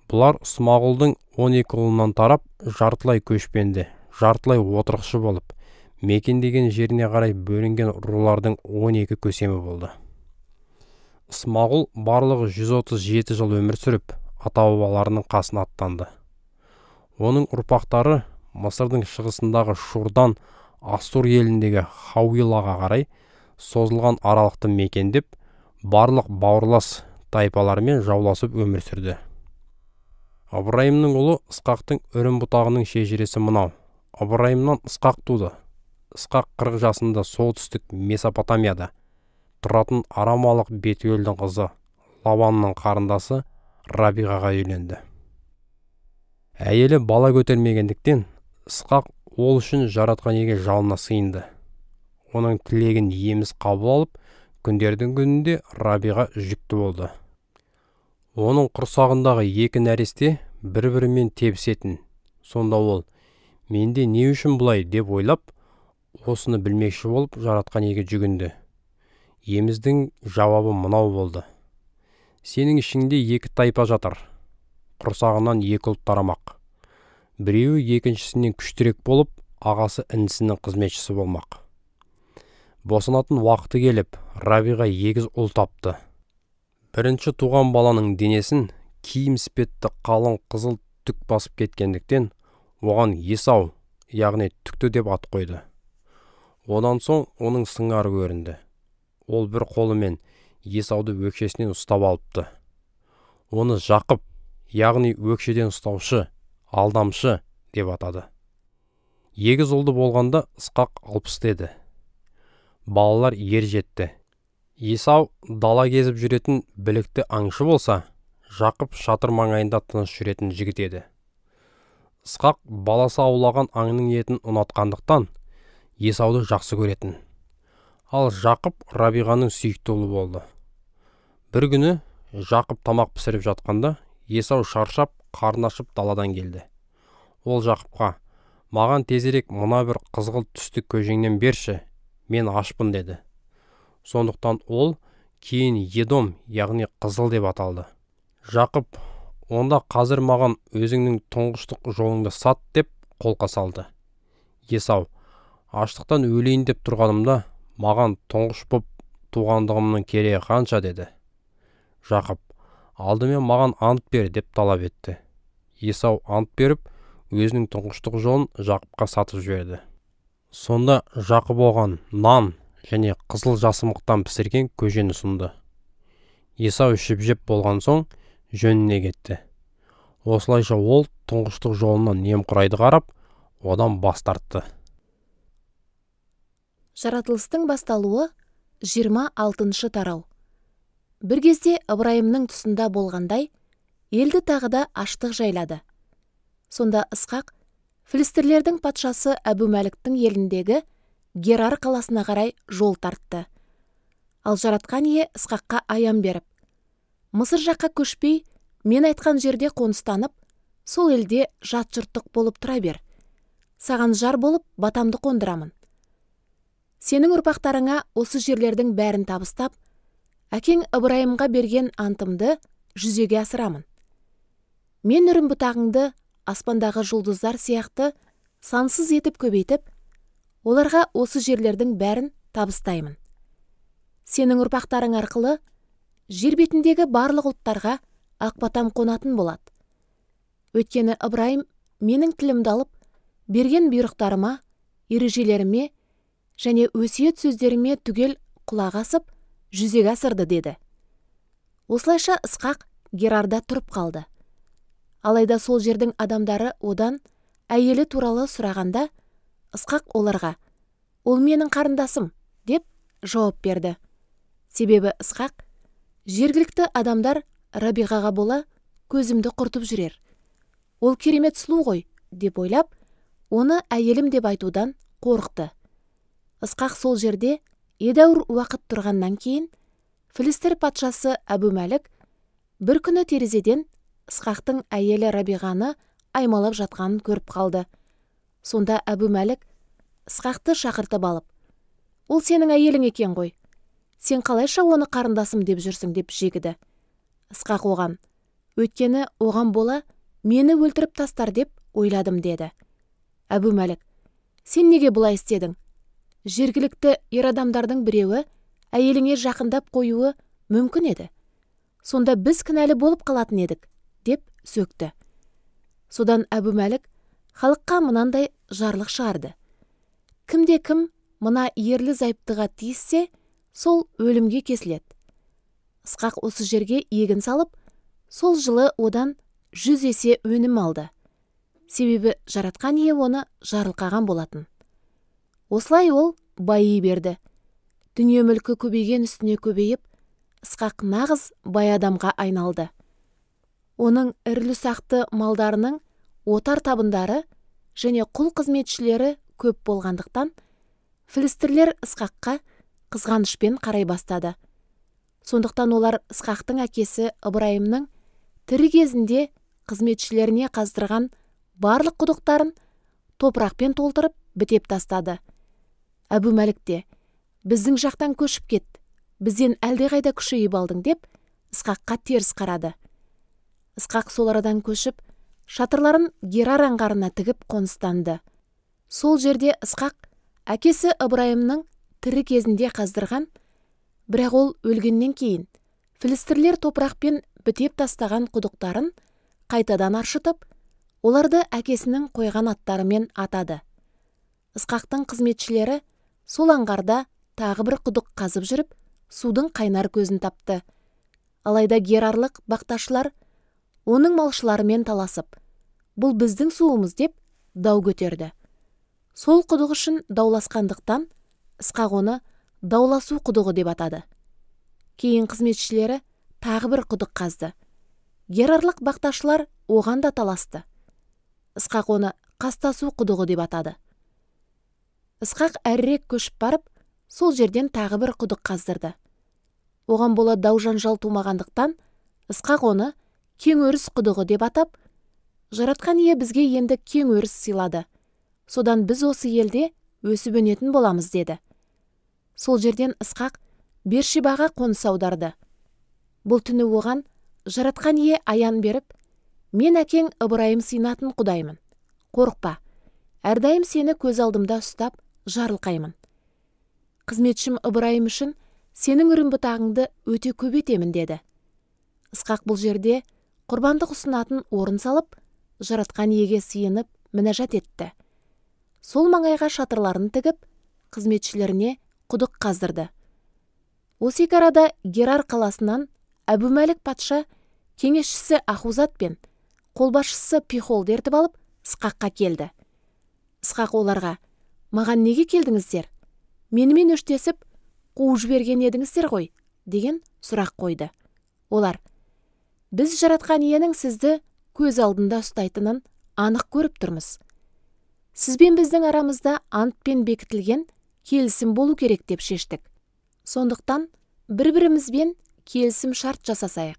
Бұлар Ысмағұлдың 12 ұлынан тарап, жартылай көшпенді, жартылай отырықшы болып, мекендеген жеріне қарай бөлінген рулардың 12 көсемі болды. Ысмағұл барлығы 137 жыл өмір сүріп, ата-бабаларының қасына аттанды. Оның ұрпақтары Мысырдың шығысындағы Шурдан Астур еліндегі Хауилаға қарай созылған аралықты мекендеп, барлық бауырлас тайпалармен жауласып өмір сүрді. Ыбырайымның ұлы Ысқақтың үрім бұтағының шежіресі мынау. Ыбырайымнан Ысқақ туды. Ысқақ 40 жасында солтүстік Месопотамияда тұратын арамалық Бетуелдің қызы Лабанның қарындасы Рабиғаға үйленді. Әйелі бала көтермегендіктен Ысқақ ол үшін жаратқан еге жалына сыйынды. Оның тілегін еміз қабыл алып, күндердің күнінде Рабиға жүкті болды. Оның құрсағындағы 2 нәресте бір-бірімен тебісетін. Сонда ол, менде не үшін бұлай деп ойлап, осыны білмекші болып жаратқан еге жүгінді. Еміздің жауабы мынау болды. Сенің ішіңде 2 тайпа жатыр. Құрсағынан 2 ұлт тарамақ. Біреуі екіншісінен күштірек болып, ағасы інісінің қызметшісі болмақ. Босанатын уақыты келіп, Рабиға 2 ұл тапты. Бірінші туған баланың денесін киім іспетті қалың қызыл түк басып кеткендіктен, оған Есау, яғни түкті деп ат қойды. Одан соң оның сыңары көрінді. Ол бір қолымен Есауды өкшесінен ұстап алыпты. Оны Жақып, яғни өкшеден ұстаушы, алдамшы деп атады. 2 ұлды болғанда Ысқақ 60 деді. Балалар ер жетті. Есау дала кезіп жүретін білікті аңшы болса, Жақып шатыр маңайында тыныш жүретін жігіт еді. Ысқақ баласы аулаған аңның етін ұнатқандықтан Есауды жақсы көретін. Ал Жақып Рабиғаның сүйікті ұлы болды. Бір күні Жақып тамақ пісіріп жатқанда Есау шаршап, қарны ашып даладан келді. Ол Жақыпқа, маған тезірек мына бір қызғылт түсті көжеңнен берші, мен ашпын деді. Сондықтан ол кейін Едом, яғни қызыл деп аталды. Жақып, онда қазір маған өзіңнің тұңғыштық жолыңды сат деп қолқа салды. Есау, аштықтан өлейін деп тұрғанымда, маған тұңғыш боп туғандығымның керегі қанша деді. Жақып, алдымен маған ант бер деп талап етті. Есау ант беріп, өзінің тұңғыштық жолын Жақыпқа сатып жіберді. Сонда Жақып оған нан және қызыл жасымықтан пісірген көжені ұсынды. Есау ішіп жеп болған соң жөніне кетті. Осылайша ол тұңғыштық жолынан немқұрайды қарап, одан бас тартты. Жаратылыстың басталуы 26 тарау. Бір кезде Ыбырайымның тұсында болғандай, елді тағы да аштық жайлады. Сонда Ысқақ филистерлердің патшасы Әбу-Мәліктің еліндегі Герар қаласына қарай жол тартты. Ал жаратқан ие Ысқаққа аян беріп, Мысыр жаққа көшпей, мен айтқан жерде қоныстанып, сол елде жат жұрттық болып тұра бер. Саған жар болып батамды қондырамын. Сенің ұрпақтарыңа осы жерлердің бәрін табыстап, әкең Ыбырайымға берген антымды жүзеге асырамын. Мен үрім бұтағыңды аспандағы жұлдыздар сияқты сансыз етіп көбейтіп, оларға осы жерлердің бәрін табыстаймын. Сенің ұрпақтарың арқылы жер бетіндегі барлық ұлттарға ақбатам қонатын болады. Өйткені Ыбырайым менің тілімді алып, берген бұйрықтарыма, ережелеріме және өсиет сөздеріме түгел құлақ асып, жүзеге асырды деді. Осылайша Ысқақ Герарда тұрып қалды. Алайда сол жердің адамдары одан әйелі туралы сұрағанда, Ысқақ оларға, ол менің қарындасым, деп жауап берді. Себебі Ысқақ, жергілікті адамдар Рабиғаға бола көзімді құртып жүрер. Ол керемет сұлу ғой, деп ойлап, оны әйелім деп айтудан қорықты. Ысқақ сол жерде едәуір уақыт тұрғаннан кейін, Филистер патшасы Әбу-Мәлік бір күні терезеден Ысқақтың әйелі Рабиғаны аймалап жатқанын көріп қалды. Сонда Әбу-Мәлік Ысқақты шақыртып алып, ол сенің әйелің екен ғой. Сен қалайша оны қарындасым деп жүрсің, деп жегіді. Ысқақ оған, өйткені оған бола мені өлтіріп тастар деп ойладым, деді. Әбу-Мәлік, сен неге бұлай істедің? Жергілікті ер адамдардың біреуі әйеліңе жақындап қоюы мүмкін еді. Сонда біз кінәлі болып қалатын едік, деп сөкті. Содан Әбу-Мәлік халыққа мынандай жарлық шығарды. Кімде-кім мына ерлі зайыптыға тиіссе, сол өлімге кесіледі. Ысқақ осы жерге егін салып, сол жылы одан 100 есе өнім алды. Себебі жаратқан ие оны жарылқаған болатын. Осылай ол байи берді. Дүние мүлкі көбейген үстіне көбейіп, Ысқақ нағыз бай адамға айналды. Оның ірілі-ұсақты малдарының отар табындары және құл қызметшілері көп болғандықтан, филистерлер Ысқаққа қызғанышпен қарай бастады. Сондықтан олар Ысқақтың әкесі Ыбырайымның тірі кезінде қызметшілеріне қаздырған барлық құдықтарын топырақпен толтырып бітеп тастады. Әбу-Мәлік те, біздің жақтан көшіп кет, бізден әлдеқайда күшейіп алдың, деп Ысқаққа теріс қарады. Ысқақ сол арадан көшіп, шатырларын Герар аңғарына тігіп қоныстанды. Сол жерде Ысқақ әкесі Ыбырайымның тірі кезінде қаздырған, бірақ ол өлгеннен кейін филистерлер топырақпен бітеп тастаған құдықтарын қайтадан аршытып, оларды әкесінің қойған аттарымен атады. Ысқақтың қызметшілері сол аңғарда тағы бір құдық қазып жүріп, судың қайнар көзін тапты. Алайда герарлық бақташылар оның малшыларымен таласып, бұл біздің суымыз, деп дау көтерді. Сол құдық үшін дауласқандықтан Ысқақ оны дауласу құдығы деп атады. Кейін қызметшілері тағы бір құдық қазды. Герарлық бақташылар оған да таласты. Ысқақ оны қастасу құдығы деп атады. Ысқақ әрірек көшіп барып, сол жерден тағы бір құдық қаздырды. Оған бола дау-жанжал тумағандықтан, Ысқақ оны кең өріс құдығы деп атап, жаратқан ие бізге енді кең өріс сыйлады. Содан біз осы елде өсіп өнетін боламыз, деді. Сол жерден Ысқақ Бершебаға қоныс аударды. Бұл түні оған жаратқан ие аян беріп, мен әкең Ыбырайым сыйнатын құдаймын. Қорықпа, әрдайым сені көз алдымда ұстап жарылқаймын. Қызметшім Ыбырайым үшін сенің үрім бұтағыңды өте көп етемін, деді. Ысқақ бұл жерде құрбандық ұсынатын орын салып, жаратқан иеге сыйынып мінәжат етті. Сол маңайға шатырларын тігіп, қызметшілеріне құдық қаздырды. Осы екі арада Герар қаласынан Әбумәлік патша кеңесшісі Ахузат пен қолбасшысы Пихолды ертіп алып Ысқаққа келді. Ысқақ оларға: «Маған неге келдіңіздер? Менімен өштесіп, қуып жіберген едіңіздер ғой?» деген сұрақ қойды. Олар: «Біз жаратқан иенің сізді көз алдында ұстайтынын анық көріп тұрмыз. Сізбен біздің арамызда антпен бекітілген келісім болу керек деп шештік. Сондықтан бір-бірімізбен келісім шарт жасасайық.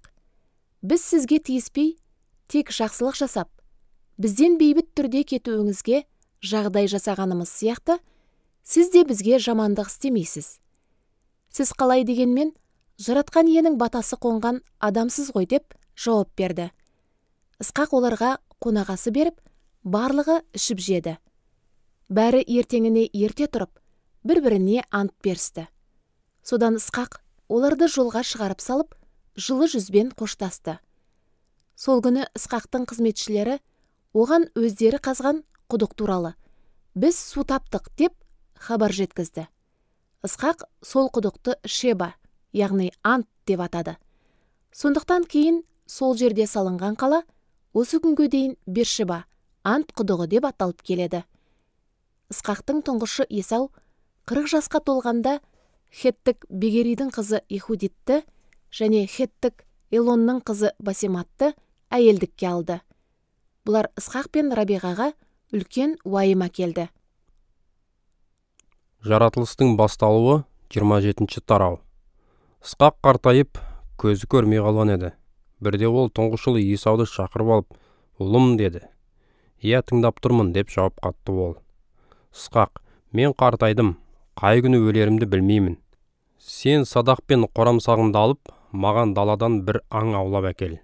Біз сізге тиіспей, тек жақсылық жасап, бізден бейбіт түрде кетуіңізге жағдай жасағанымыз сияқты, сіз де бізге жамандық істемейсіз. Сіз қалай дегенмен, жаратқан иенің батасы қонған адамсыз ғой» деп жауап берді. Ысқақ оларға қонағасы беріп, барлығы ішіп жеді. Бәрі ертеңіне ерте тұрып, бір-біріне ант берісті. Содан Ысқақ оларды жолға шығарып салып, жылы жүзбен қоштасты. Сол күні Ысқақтың қызметшілері оған өздері қазған құдық туралы: «Біз су таптық» деп хабар жеткізді. Ысқақ сол құдықты Шеба, яғни Ант деп атады. Сондықтан кейін сол жерде салынған қала осы күнге дейін Бершеба, Ант құдығы деп аталып келеді. Ысқақтың тұңғышы Есау 40 жасқа толғанда Хеттік Бегеридің қызы Ихудитті және Хеттік Элонның қызы Басематты әйелдікке алды. Бұлар Ысқақ пен Рабиғаға үлкен уайым әкелді. Жаратылыстың басталуы 27-ші тарау. Ысқақ қартайып, көзі көрмей қалған еді. Бірде ол тұңғыш ұлы Есауды шақырып алып: «Ұлым» деді. «Иә, тыңдап тұрмын» деп жауап қатты ол. «Ысқақ, мен қартайдым, қай күні өлерімді білмеймін. Сен садақ пен қорамсағыңды алып, маған даладан бір аң аулап әкел.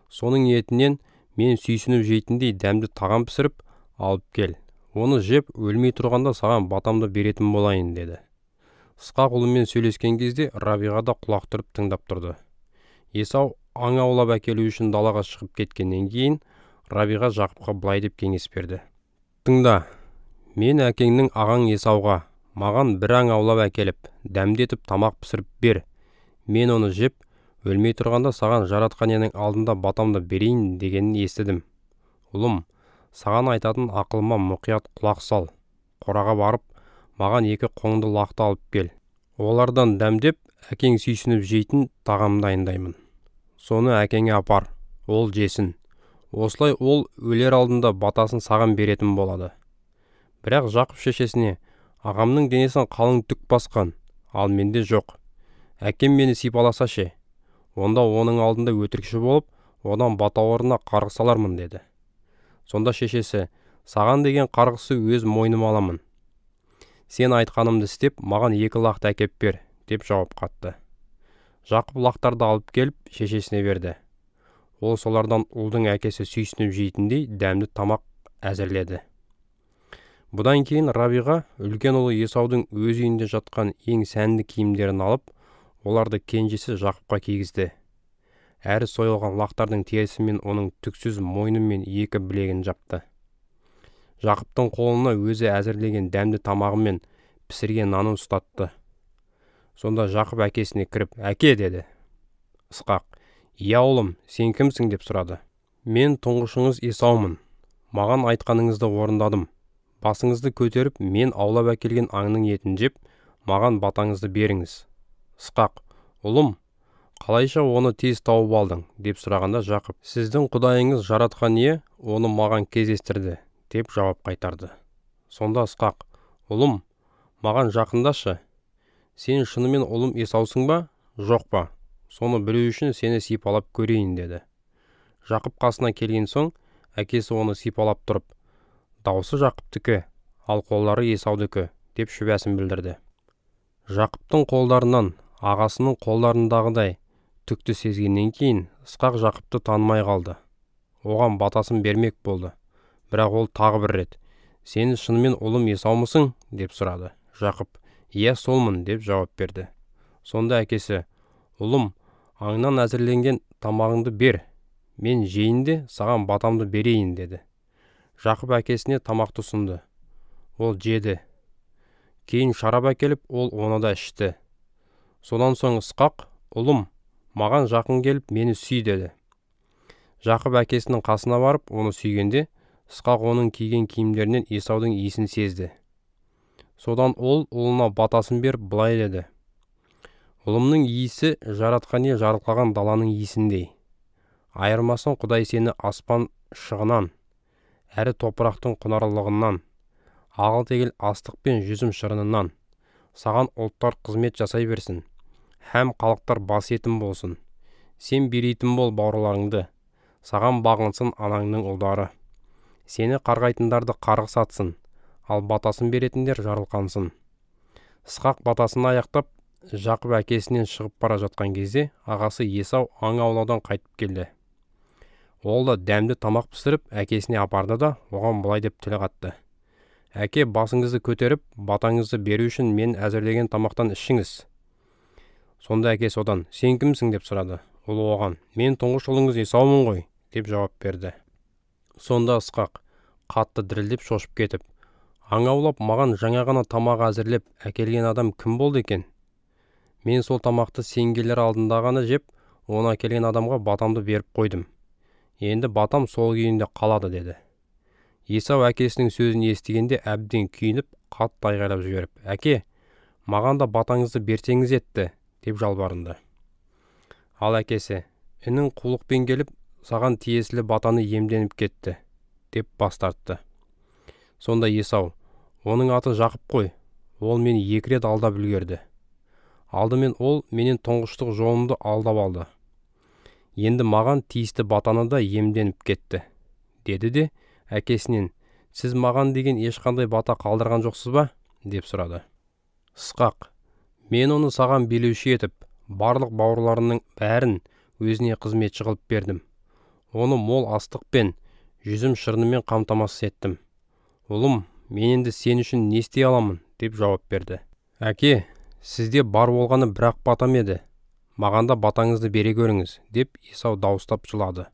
Соның етінен мен сүйсініп жейтіндей дәмді тағам пісіріп алып кел. Оны жеп, өлмей тұрғанда саған батамды беретін болайын» деді. Ысқақ ұлымен сөйлескен кезде Рабиға да құлақ түріп тыңдап тұрды. Есау аң аулап әкелу үшін далаға шығып кеткеннен кейін Рабиға Жақыпқа былай деп кеңес берді: «Тыңда, мен әкеңнің ағаң Есауға маған бір аң аулап әкеліп, дәмдетіп тамақ пісіріп бер. Мен оны жеп, өлмей тұрғанда саған жаратқан иенің алдында батамды берейін дегенін естідім. Ұлым, саған айтатын ақылыма мұқият құлақ сал. Қораға барып, маған 2 қоңды лақты алып кел. Олардан дәмдеп, әкең сүйсініп жейтін тағам дайындаймын. Соны әкеңе апар, ол жесін. Осылай ол өлер алдында батасын саған беретін болады». Бірақ Жақып шешесіне: «Ағамның денесін қалың түк басқан, ал менде жоқ. Әкем мені сипаласа ше, онда оның алдында өтірікші болып, одан батауырына қарғыс алармын» деді. Сонда шешесі: «Саған деген қарғысы өз мойныма аламын. Сен айтқанымды істеп, маған 2 лақты әкеп бер» деп жауап қатты. Жақып лақтарды алып келіп шешесіне берді. Ол солардан ұлдың әкесі сүйсініп жейтіндей дәмді тамақ әзірледі. Бұдан кейін Рабиға үлкен ұлы Есаудың өз үйінде жатқан ең сәнді киімдерін алып, оларды кенжесі Жақыпқа кигізді. Әрі сойылған лақтардың терісімен оның түксіз мойны мен 2 білегін жапты. Жақыптың қолына өзі әзірлеген дәмді тамағы мен пісірген нанын ұстатты. Сонда Жақып әкесіне кіріп: «Әке» деді. Ысқақ: «Иә ұлым, сен кімсің?» деп сұрады. «Мен тұңғышыңыз Есаумын. Маған айтқаныңызды орындадым. Басыңызды көтеріп, мен аулап әкелген аңның етін жеп, маған батаңызды беріңіз». Ысқақ: «Ұлым, қалайша оны тез тауып алдың?» деп сұрағанда Жақып: «Сіздің құдайыңыз жаратқан ие оны маған кездестірді» деп жауап қайтарды. Сонда Ысқақ: «Ұлым, маған жақындашы. Сен шынымен ұлым Есаусың ба, жоқ па? Соны білу үшін сені сипалап көрейін» деді. Жақып қасына келген соң, әкесі оны сипалап тұрып: «Даусы Жақыптікі, ал қолдары Есаудікі» деп шүбәсін білдірді. Жақыптың қолдарынан ағасының қолдарындағыдай түкті сезгеннен кейін Ысқақ Жақыпты танымай қалды. Оған батасын бермек болды. Бірақ ол тағы бір рет: «Сен шынымен ұлым Есаумысың?» деп сұрады. Жақып: «Иә, солмын» деп жауап берді. Сонда әкесі: «Ұлым, аңнан әзірленген тамағыңды бер, мен жейін де саған батамды берейін деді. Жақып әкесіне тамақты ұсынды. Ол жеді. Кейін шарап әкеліп, ол оны да ішті. Содан соң Ысқақ, ұлым, маған жақын келіп, мені сүй деді. Жақып әкесінің қасына барып, оны сүйгенде, Ысқақ оның киген киімдерінен Есаудың иісін сезді. Содан ол ұлына батасын беріп, былай деді. Ұлымның иісі жаратқан не жарылқаған даланың иісіндей. Айырмасын Құдай сені аспан шығынан, әрі топырақтың құнарлығынан, ағыл-тегіл астық пен жүзім шырынынан, саған ұлттар қызмет жасай берсін, һәм халықтар бас етім болсын. Сен берейтін бол бауырларыңды, саған бағынсын анаңның ұлдары. Сені қарғайтындарды қарғыс атсын, ал батасын беретіндер жарылқансын. Ысқақ батасын аяқтап, Жақып әкесінен шығып бара жатқан кезде, ағасы Есау аң аулаудан қайтып келді. Ол да дәмді тамақ пісіріп, әкесіне апарды да, оған былай деп тіл қатты. Әке, басыңызды көтеріп, батаңызды беру үшін мен әзірлеген тамақтан ішіңіз. Сонда әкесі одан, сен кімсің деп сұрады. Ол оған, мен тұңғыш ұлыңыз Есаумын ғой, деп жауап берді. Сонда Ысқақ қатты дірілдеп шошып кетіп, аң аулап маған жаңа ғана тамақ әзірлеп әкелген адам кім болды екен? Мен сол тамақты сенгелер алдында ғана жеп, оны әкелген адамға батамды беріп қойдым. Енді батам сол күйінде қалады деді. Есау әкесінің сөзін естігенде әбден күйініп, қатты айғайлап жіберіп, әке, маған да батаңызды берсеңіз етті, деп жалбарынды. Ал әкесі, інің қулықпен келіп, саған тиесілі батаны иемденіп кетті, деп бас тартты. Сонда Есау, оның аты Жақып қой, ол мені 2 рет алдап үлгерді. Алдымен ол менен тұңғыштық жолымды алдап алды. Енді маған тиісті батаны да иемденіп кетті, деді де әкесінен, сіз маған деген ешқандай бата қалдырған жоқсыз ба, деп сұрады. Ысқақ, мен оны саған билеуші етіп, барлық бауырларының бәрін өзіне қызметші қылып бердім. Оны мол астықпен, жүзім шырынымен қамтамасыз еттім. Ұлым, мен енді сен үшін не істей аламын, деп жауап берді. Әке, сізде бар болғаны бірақ батам еді. Маған да батаңызды бере көріңіз, деп Есау дауыстап жылады.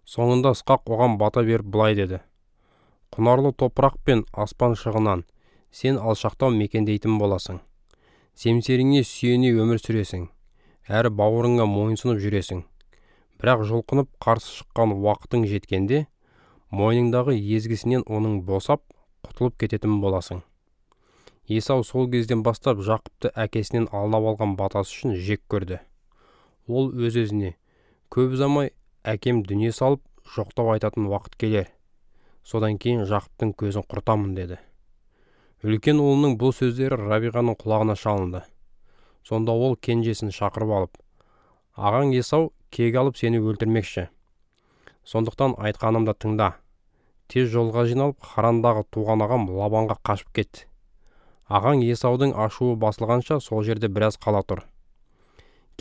Соңында Ысқақ оған бата беріп былай деді. Құнарлы топырақ пен аспан шығынан сен алшақтау мекендейтін боласың. Семсеріңе сүйене өмір сүресің, әрі бауырыңа мойынсынып жүресің. Бірақ жұлқынып қарсы шыққан уақытың жеткенде, мойныңдағы езгісінен оның босап, құтылып кететін боласың. Есау сол кезден бастап Жақыпты әкесінен алдап алған батасы үшін жек көрді. Ол өз-өзіне, көп ұзамай әкем дүние салып, жоқтау айтатын уақыт келер. Содан кейін Жақыптың көзін құртамын деді. Үлкен ұлының бұл сөздері Рабиғаның құлағына шалынды. Сонда ол кенжесін шақырып алып, ағаң Есау кек алып сені өлтірмекші. Сондықтан айтқанымды тыңда. Тез жолға жиналып, Харандағы туған ағам Лабанға қашып кет. Ағаң Есаудың ашуы басылғанша сол жерде біраз қала тұр.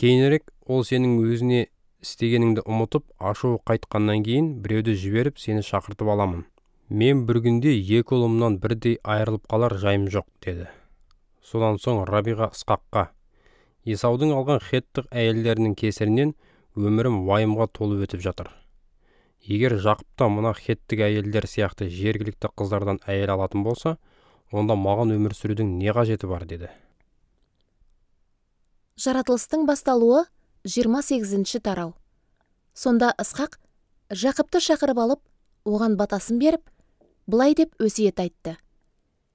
Кейінірек ол сенің өзіне істегеніңді ұмытып, ашуы қайтқаннан кейін біреуді жіберіп сені шақыртып аламын. Мен бір күнде 2 ұлымнан бірдей айырылып қалар жайым жоқ, деді. Содан соң Рабиға Ысқаққа, Есаудың алған хеттік әйелдерінің кесірінен өмірім уайымға толы өтіп жатыр. Егер Жақыпта мына хеттік әйелдер сияқты жергілікті қыздардан әйел алатын болса, онда маған өмір сүрудің не қажеті бар, деді. Жаратылыстың басталуы 28-ші тарау. Сонда Ысқақ Жақыпты шақырып алып, оған батасын беріп, былай деп өсиет айтты.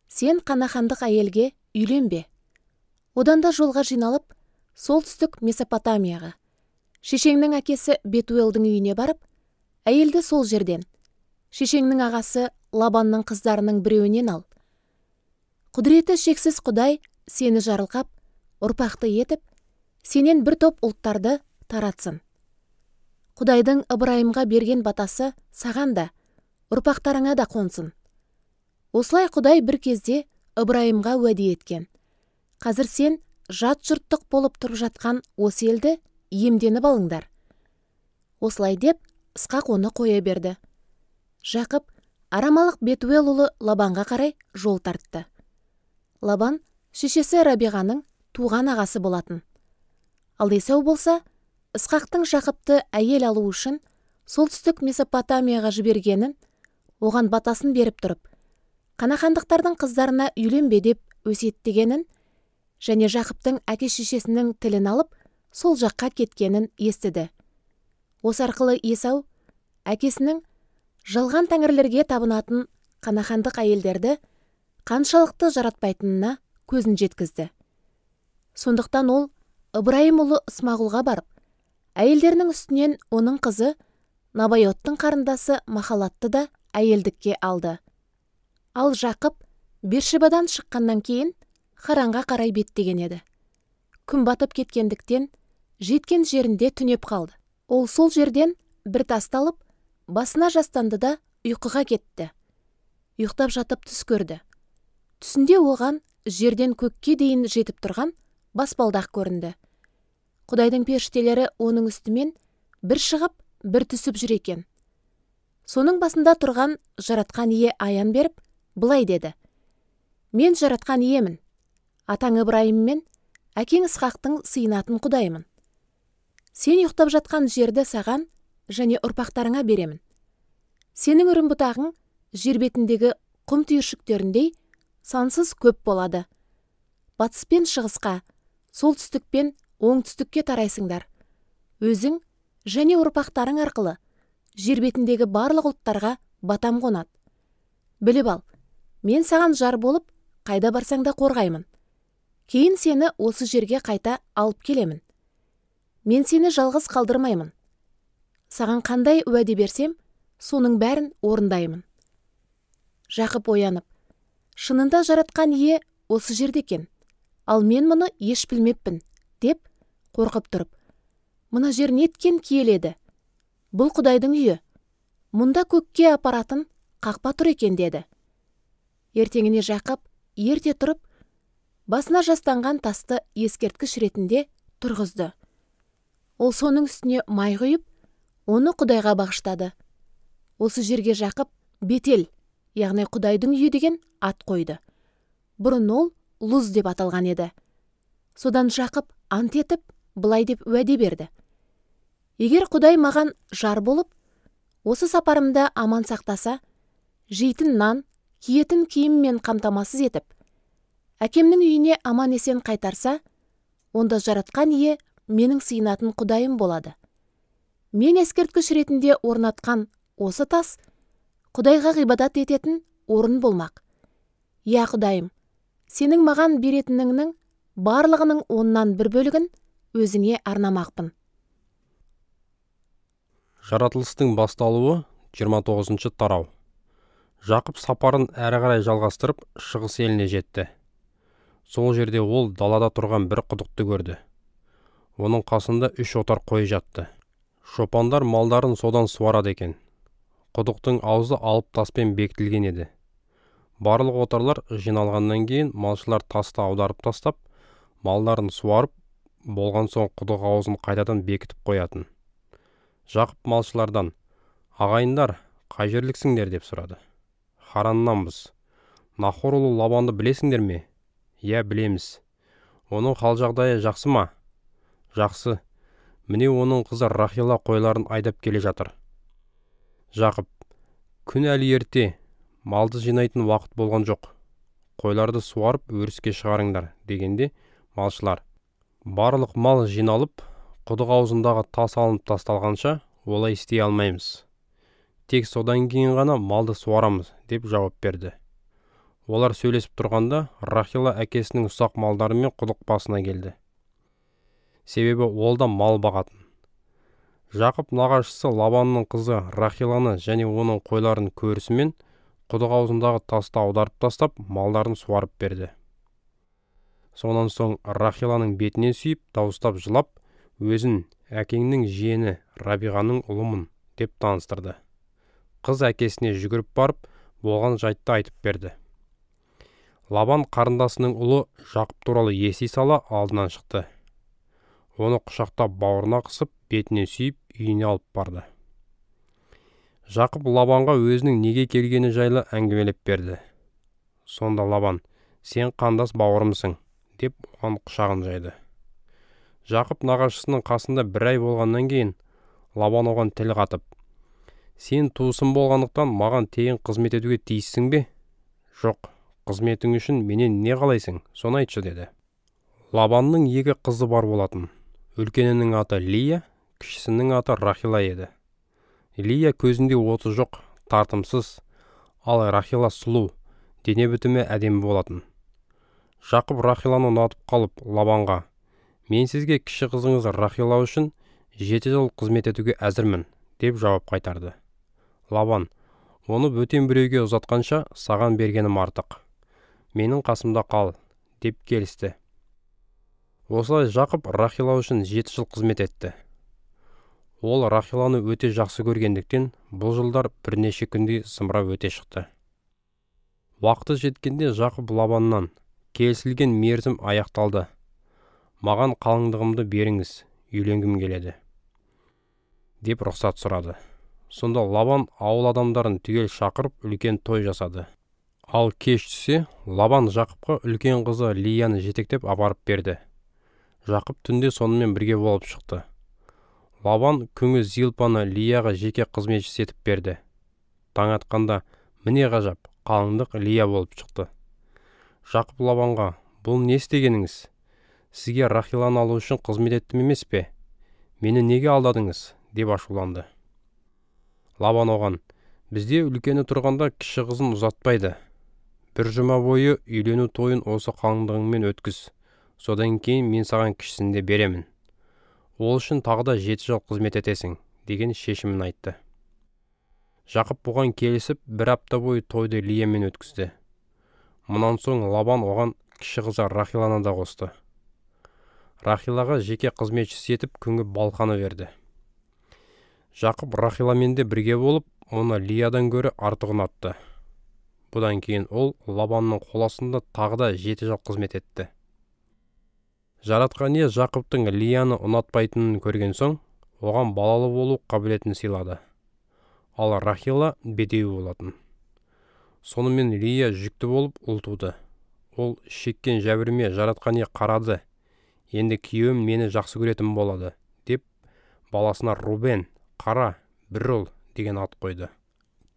Сен қанахандық әйелге үйленбе. Одан да жолға жиналып, солтүстік Месопотамияға, шешеңнің әкесі Бетуэлдің үйіне барып, әйелді сол жерден, шешеңнің ағасы Лабанның қыздарының біреуінен ал. Құдіреті шексіз Құдай сені жарылқап, ұрпақты етіп, сенен бір топ ұлттарды таратсын. Құдайдың Ыбырайымға берген батасы саған да, ұрпақтарыңа да қонсын. Осылай Құдай бір кезде Ыбырайымға уәде еткен. Қазір сен жат жұрттық болып тұрып жатқан осы елді иемденіп алыңдар. Осылай деп Ысқақ оны қоя берді. Жақып арамалық Бетуэл ұлы Лабанға қарай жол тартты. Лабан шешесі Рабиғаның туған ағасы болатын. Ал Есау болса, Ысқақтың Жақыпты әйел алу үшін солтүстік Месопотамияға жібергенін, оған батасын беріп тұрып, қанахандықтардың қыздарына үйленбе деп өсиеттегенін және Жақыптың әке-шешесінің тілін алып, сол жаққа кеткенін естіді. Осы арқылы Есау әкесінің жалған тәңірлерге табынатын қанахандық әйелдерді қаншалықты жаратпайтынына көзін жеткізді. Сондықтан ол Ыбырайым ұлы Ысмағұлға барып, әйелдерінің үстінен оның қызы Набайоттың қарындасы Махалатты да әйелдікке алды. Ал Жақып Бершебадан шыққаннан кейін Харанға қарай беттеген еді. Күн батып кеткендіктен жеткен жерінде түнеп қалды. Ол сол жерден бір тасты алып, басына жастанды да ұйқыға кетті. Ұйықтап жатып түс көрді. Түсінде оған жерден көкке дейін жетіп тұрған баспалдақ көрінді. Құдайдың періштелері оның үстімен бір шығып, бір түсіп жүр екен. Соның басында тұрған жаратқан ие аян беріп, былай деді: мен жаратқан иемін, атаң Ыбырайым мен әкең Ысқақтың сыйынатын құдайымын. Сен ұйықтап жатқан жерді саған және ұрпақтарыңа беремін. Сенің үрім бұтағың жер бетіндегі құм түйіршіктеріндей сансыз көп болады. Батыс пен шығысқа, солтүстік пен оңтүстікке тарайсыңдар. Өзің және ұрпақтарың арқылы жер бетіндегі барлық ұлттарға батам қонады. Біліп ал, мен саған жар болып, қайда барсаң да қорғаймын. Кейін сені осы жерге қайта алып келемін. Мен сені жалғыз қалдырмаймын. Саған қандай уәде берсем, соның бәрін орындаймын. Жақып оянып, шынында жаратқан ие осы жерде екен, ал мен мұны еш білмеппін, деп қорқып тұрып, мына жер неткен киеледі. Бұл Құдайдың үйі. Мұнда көкке апаратын қақпа тұр екен, деді. Ертеңіне Жақып ерте тұрып, басына жастанған тасты ескерткіш ретінде тұрғызды. Ол соның үстіне май құйып, оны Құдайға бағыштады. Осы жерге Жақып Бетел, яғни Құдайдың үйі деген ат қойды. Бұрын ол Луз деп аталған еді. Содан Жақып ант етіп, былай деп уәде берді: егер Құдай маған жар болып, осы сапарымда аман сақтаса, жейтін нан, киетін киіммен қамтамасыз етіп, әкемнің үйіне аман есен қайтарса, онда жаратқан ие менің сыйынатын құдайым болады. Мен ескерткіш ретінде орнатқан осы тас Құдайға ғибадат ететін орын болмақ. Я Құдайым, сенің маған беретініңнің барлығының 1/10 бөлігін өзіңе арнамақпын. Жаратылыстың басталуы 29 тарау. Жақып сапарын әрі қарай жалғастырып, шығыс еліне жетті. Сол жерде ол далада тұрған бір құдықты көрді. Оның қасында 3 отар қой жатты. Шопандар малдарын содан суарады екен. Құдықтың аузы алып таспен бекітілген еді. Барлық отарлар жиналғаннан кейін малшылар тасты аударып тастап, малдарын суарып, болған соң құдық аузын қайтадан бекітіп қоятын. Жақып малшылардан: ағайындар, қай жерліксіңдер, деп сұрады. Хараннанбыз. Нахор ұлы Лабанды білесіңдер ме? Иә, білеміз. Оның хал жағдайы жақсы ма? Жақсы. Міне оның қызы Рахила қойларын айдап келе жатыр. Жақып: күн әлі ерте, малды жинайтын уақыт болған жоқ. Қойларды суарып өріске шығарыңдар, дегенде малшылар: барлық мал жиналып, құдық аузындағы тас алынып тасталғанша олай істей алмаймыз. Тек содан кейін ғана малды суарамыз, деп жауап берді. Олар сөйлесіп тұрғанда Рахила әкесінің ұсақ малдарымен құдық басына келді. Себебі ол да мал бағатын. Жақып нағашысы Лабанның қызы Рахиланы және оның қойларын көрісімен құдық аузындағы тасты аударып тастап, малдарын суарып берді. Сонан соң Рахиланың бетінен сүйіп, дауыстап жылап, өзін әкеңнің жиені Рабиғаның ұлымын деп таныстырды. Қыз әкесіне жүгіріп барып, болған жайтты айтып берді. Лабан қарындасының ұлы Жақып туралы ести сала алдынан шықты. Оны құшақтап бауырына қысып, бетінен сүйіп, үйіне алып барды. Жақып Лабанға өзінің неге келгені жайлы әңгімелеп берді. Сонда Лабан: сен қандас бауырымсың, деп оған құшағын жайды. Жақып нағашысының қасында 1 ай болғаннан кейін Лабан оған тіл қатып: Сен туысым болғандықтан маған тегін қызмет етуге тиіссің бе? Жоқ, қызметің үшін менен не қалайсың, соны айтшы, деді. Лабанның екі қызы бар болатын. Үлкенінің аты Лия, кішісінің аты Рахила еді. Лия көзінде оты жоқ, тартымсыз, ал Рахила сұлу, дене бітімі әдемі болатын. Жақып Рахиланы ұнатып қалып Лабанға: «Мен сізге кіші қызыңыз Рахила үшін 7 жыл қызмет етуге әзірмін», деп жауап қайтарды. Лабан: «Оны бөтен біреуге ұзатқанша саған бергенім артық. Менің қасымда қал», деп келісті. Осылай Жақып Рахила үшін 7 жыл қызмет етті. Ол Рахиланы өте жақсы көргендіктен бұл жылдар бірнеше күнде зымырап өте шықты. Уақыты жеткенде Жақып Лабаннан: «Келісілген мерзім аяқталды. Маған қалыңдығымды беріңіз, үйленгім келеді», деп рұқсат сұрады. Сонда Лабан ауыл адамдарын түгел шақырып үлкен той жасады. Ал кеш түсе, Лабан Жақыпқа үлкен қызы Лияны жетектеп апарып берді. Жақып түнде сонымен бірге болып шықты. Лабан күңі Зилпаны Лияға жеке қызметші етіп берді. Таң атқанда, міне ғажап, қалыңдық Лия болып шықты. Жақып Лабанға: «Бұл не істегеніңіз? Сізге Рахиланы алу үшін қызмет еттім емес пе? Мені неге алдадыңыз?» деп ашуланды. Лабан оған: «Бізде үлкені тұрғанда кіші қызын ұзатпайды. Бір жұма бойы үйлену тойын осы қалыңдығыңмен өткіз. Содан кейін мен саған кішісінде беремін. Ол үшін тағы да 7 жыл қызмет етесің», деген шешімін айтты. Жақып бұған келісіп, бір апта бойы тойды Лиямен өткізді. Мұнан соң Лабан оған кіші қызы Рахиланы да қосты. Рахилаға жеке қызметшісі етіп күнгі балқаны берді. Жақып Рахиламен де бірге болып, оны Лиядан гөрі артық ұнатты. Бұдан кейін ол Лабанның қол астында тағы да 7 жыл қызмет етті. Жаратқан ие Жақыптың Лияны ұнатпайтынын көрген соң, оған балалы болу қабілетін сыйлады. Ал Рахила бедеу болатын. Сонымен Лия жүкті болып ұл туды. Ол шеккен жәбіріме Жаратқан ие қарады. «Енді күйеуім мені жақсы көретін болады», деп баласына Рубен, «Қара, бір ұл» деген ат қойды.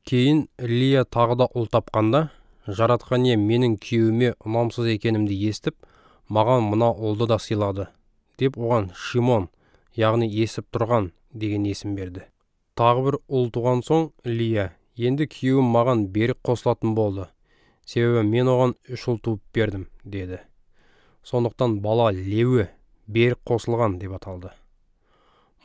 Кейін Лия тағы да ұл тапқанда, Жаратқан ие менің күйеуіме ұнамсыз екенімді естіп, маған мына ұлды да сыйлады, деп оған Шимон, яғни есіп тұрған деген есім берді. Тағы бір ұл туған соң Лия: «Енді күйеуім маған берік қосылатын болды. Себебі мен оған 3 ұл туып бердім», деді. Сондықтан бала Леуі, берік қосылған деп аталды.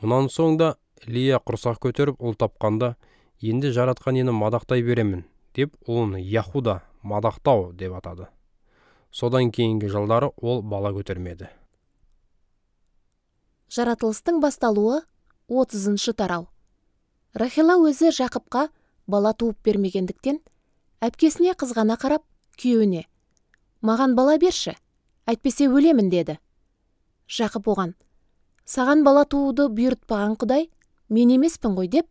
Мұнан соң да Лия құрсақ көтеріп ұл тапқанда, «Енді Жаратқан иені мадақтай беремін», деп ұлын Яхуда, мадақтау деп атады. Содан кейінгі жылдары ол бала көтермеді. Жаратылыстың басталуы 30-шы тарау. Рахила өзі Жақыпқа бала туып бермегендіктен, әпкесіне қызғана қарап, күйеуіне: «Маған бала берші, әйтпесе өлемін», деді. Жақып оған: «Саған бала тууды бұйыртпаған Құдай мен емеспін ғой», деп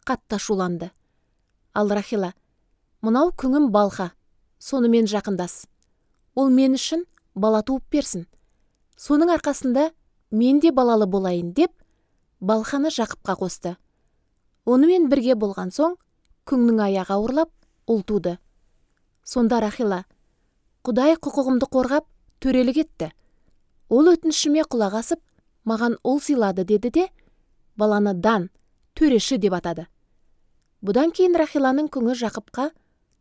қатты ашуланды. Ал Рахила: «Мынау күңім Балқа, сонымен жақындас. Ол мен үшін бала туып берсін. Соның арқасында мен де балалы болайын», деп Балқаны Жақыпқа қосты. Онымен бірге болған соң, күңнің аяғы ауырлап, ұл туды. Сонда Рахила: «Құдай құқығымды қорғап, төрелік етті. Ол өтінішіме құлақ асып, маған ұл сыйлады», деді де баланы Дан, төреші деп атады. Бұдан кейін Рахиланың күңі Жақыпқа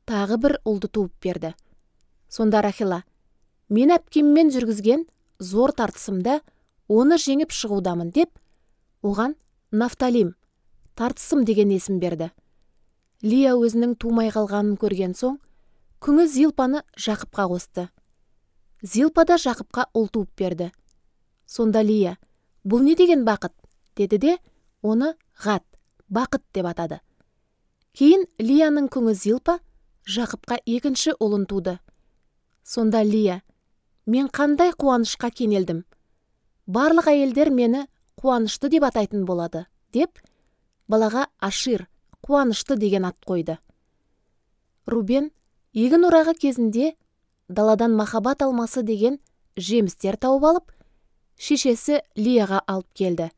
тағы бір ұлды туып берді. Сонда Рахила: «Мен әпкеммен жүргізген зор тартысымда оны жеңіп шығудамын», деп оған Нафталим, тартысым деген есім берді. Лия өзінің тумай қалғанын көрген соң, күңі Зилпаны Жақыпқа қосты. Зилпа да Жақыпқа ұл туып берді. Сонда Лия: «Бұл не деген бақыт?» деді де оны Ғат, бақыт деп атады. Кейін Лияның күңі Зилпа Жақыпқа екінші ұлын туды. Сонда Лия: «Мен қандай қуанышқа кенелдім. Барлық әйелдер мені қуанышты деп атайтын болады», деп балаға Ашир, қуанышты деген ат қойды. Рубен егін орағы кезінде даладан махаббат алмасы деген жемістер тауып алып, шешесі Лияға алып келді.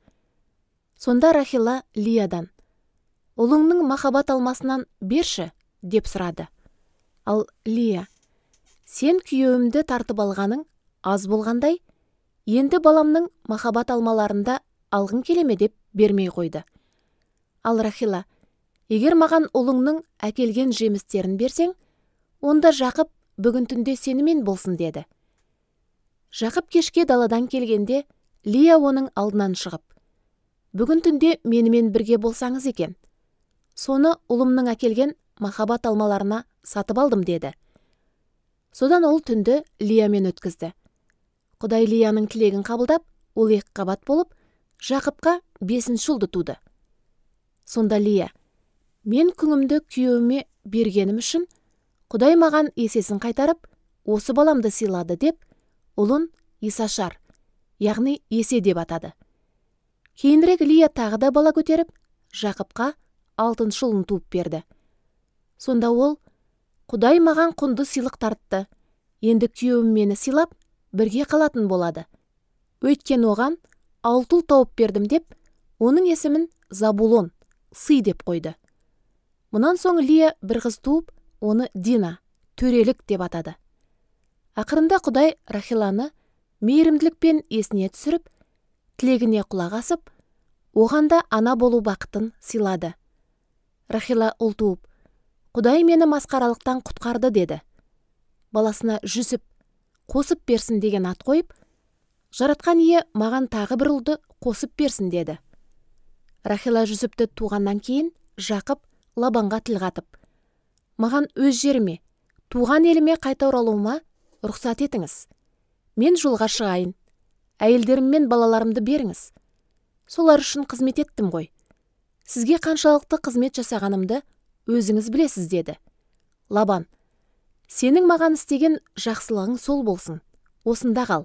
Сонда Рахила Лиядан: ұлыңның махаббат алмасынан берші, деп сұрады. Ал Лия, сен күйеуімді тартып алғаның аз болғандай, енді баламның махаббат алмаларында алғың келеме деп бермей қойды. Ал Рахила, егер маған ұлыңның әкелген жемістерін берсең, онда Жақып бүгін түнде сенімен болсын деді. Жақып кешке даладан келгенде, Лия оның алдынан шығып, бүгін түнде менімен бірге болсаңыз екен. Соны ұлымның әкелген махаббат алмаларына сатып алдым деді. Содан ол түнді Лиямен өткізді. Құдай Лияның тілегін қабылдап, ол 2 қабат болып, Жақыпқа 5-ші ұлды туды. Сонда Лия, мен күңімді күйеуіме бергенім үшін, Құдай маған есесін қайтарып, осы баламды сыйлады деп, ұлын Исашар, яғни Есе деп атады. Кейінірек Лия тағы да бала көтеріп, Жақыпқа 6-шы ұлын туып берді. Сонда ол, Құдай маған құнды сыйлық тартты, енді күйеуім мені сыйлап, бірге қалатын болады. Өйткен оған 6 ұл тауып бердім деп, оның есімін Забулон, сый деп қойды. Мұнан соң Лия бір қыз туып, оны Дина, төрелік деп атады. Ақырында Құдай Рахиланы мейірімділікпен есіне түсіріп, тілегіне құлақ асып, оғанда ана болу бақытын сыйлады. Рахила ұл туып, Құдай мені масқаралықтан құтқарды деді. Баласына Жүсіп, қосып берсін деген ат қойып, жаратқан ие маған тағы бір ұлды қосып берсін деді. Рахила Жүсіпті туғаннан кейін Жақып Лабанға тіл қатып, маған өз жеріме, туған еліме қайта оралуыма рұқсат етіңіз. Мен жолға шығайын, әйелдерім мен балаларымды беріңіз. Солар үшін қызмет еттім ғой. Сізге қаншалықты қызмет жасағанымды өзіңіз білесіз деді. Лабан, сенің маған істеген жақсылығың сол болсын, осында қал.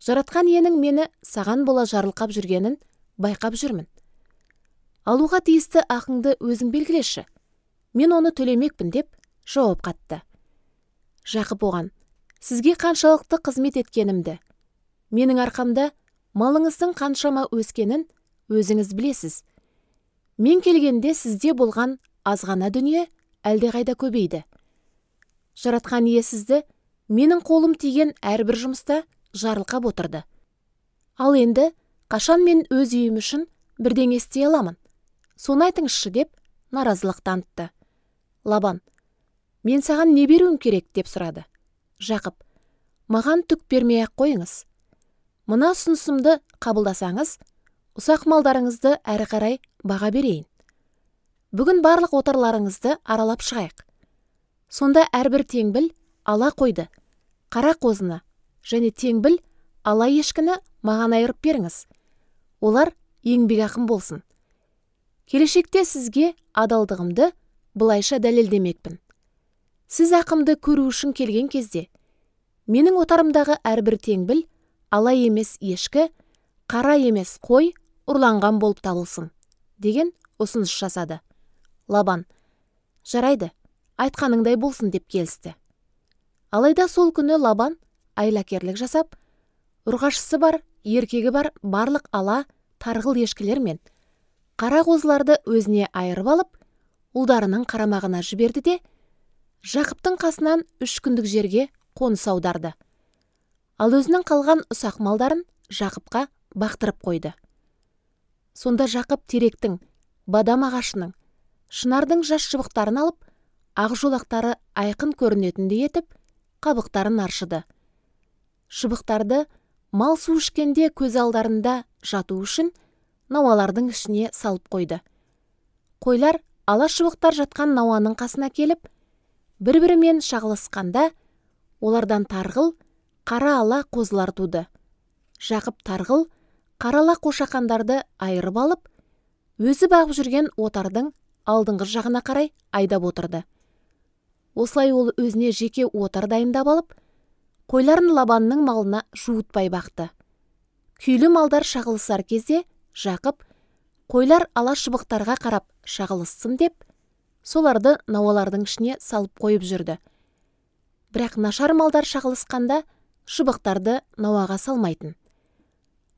Жаратқан иенің мені саған бола жарылқап жүргенін байқап жүрмін. Алуға тиісті ақыңды өзің белгілеші. Мен оны төлемекпін деп жауап қатты. Жақып оған, сізге қаншалықты қызмет еткенімді, менің арқамда малыңыздың қаншама өскенін өзіңіз білесіз. Мен келгенде сізде болған азғана дүние әлдеқайда көбейді. Жаратқан ие сізді менің қолым тиген әрбір жұмыста жарылқап отырды. Ал енді қашан мен өз үйім үшін бірдеңе істей аламын? Соны айтыңызшы деп наразылық танытты. Лабан, мен саған не беруім керек деп сұрады. Жақып, маған түк бермей-ақ қойыңыз. Мына ұсынысымды қабылдасаңыз, ұсақ малдарыңызды әрі қарай баға берейін. Бүгін барлық отарларыңызды аралап шығайық. Сонда әрбір теңбіл ала қойды, қара қозыны және теңбіл ала ешкіні маған айырып беріңіз. Олар еңбекақым болсын. Келешекте сізге адалдығымды былайша дәлелдемекпін. Сіз ақымды көру үшін келген кезде, менің отарымдағы әрбір теңбіл ала емес ешкі, қара емес қой ұрланған болып табылсын, деген ұсыныс жасады. Лабан, жарайды, айтқаныңдай болсын деп келісті. Алайда сол күні Лабан айлакерлік жасап, ұрғашысы бар, еркегі бар барлық ала, тарғыл ешкілер мен қара қозыларды өзіне айырып алып, ұлдарының қарамағына жіберді де, Жақыптың қасынан 3 күндік жерге қоныс аударды. Ал өзінің қалған ұсақ малдарын Жақыпқа бақтырып қойды. Сонда Жақып теректің, бадам ағашының, шынардың жас шыбықтарын алып, ақ жолақтары айқын көрінетіндей етіп, қабықтарын аршыды. Шыбықтарды мал су ішкенде көз алдарында жату үшін науалардың ішіне салып қойды. Қойлар ала шыбықтар жатқан науаның қасына келіп, бір-бірімен шағылысқанда, олардан тарғыл, қара ала қозылар туды. Жақып тарғыл, қарала қошақандарды айырып алып, өзі бағып жүрген отардың алдыңғы жағына қарай айдап отырды. Осылай ол өзіне жеке отар дайындап алып, қойларын Лабанның малына жуытпай бақты. Күйлі малдар шағылысар кезде Жақып қойлар ала шыбықтарға қарап шағылыссын деп, соларды науалардың ішіне салып қойып жүрді. Бірақ нашар малдар шағылысқанда шыбықтарды науаға салмайтын.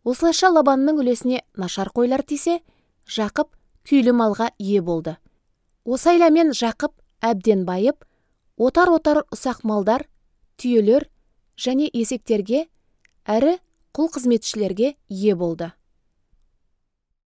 Осылайша Лабанның үлесіне нашар қойлар тисе, Жақып күйлі малға ие болды. Осы айламен Жақып әбден байып, отар-отар ұсақ малдар, түйелер және есектерге әрі құл қызметшілерге ие болды.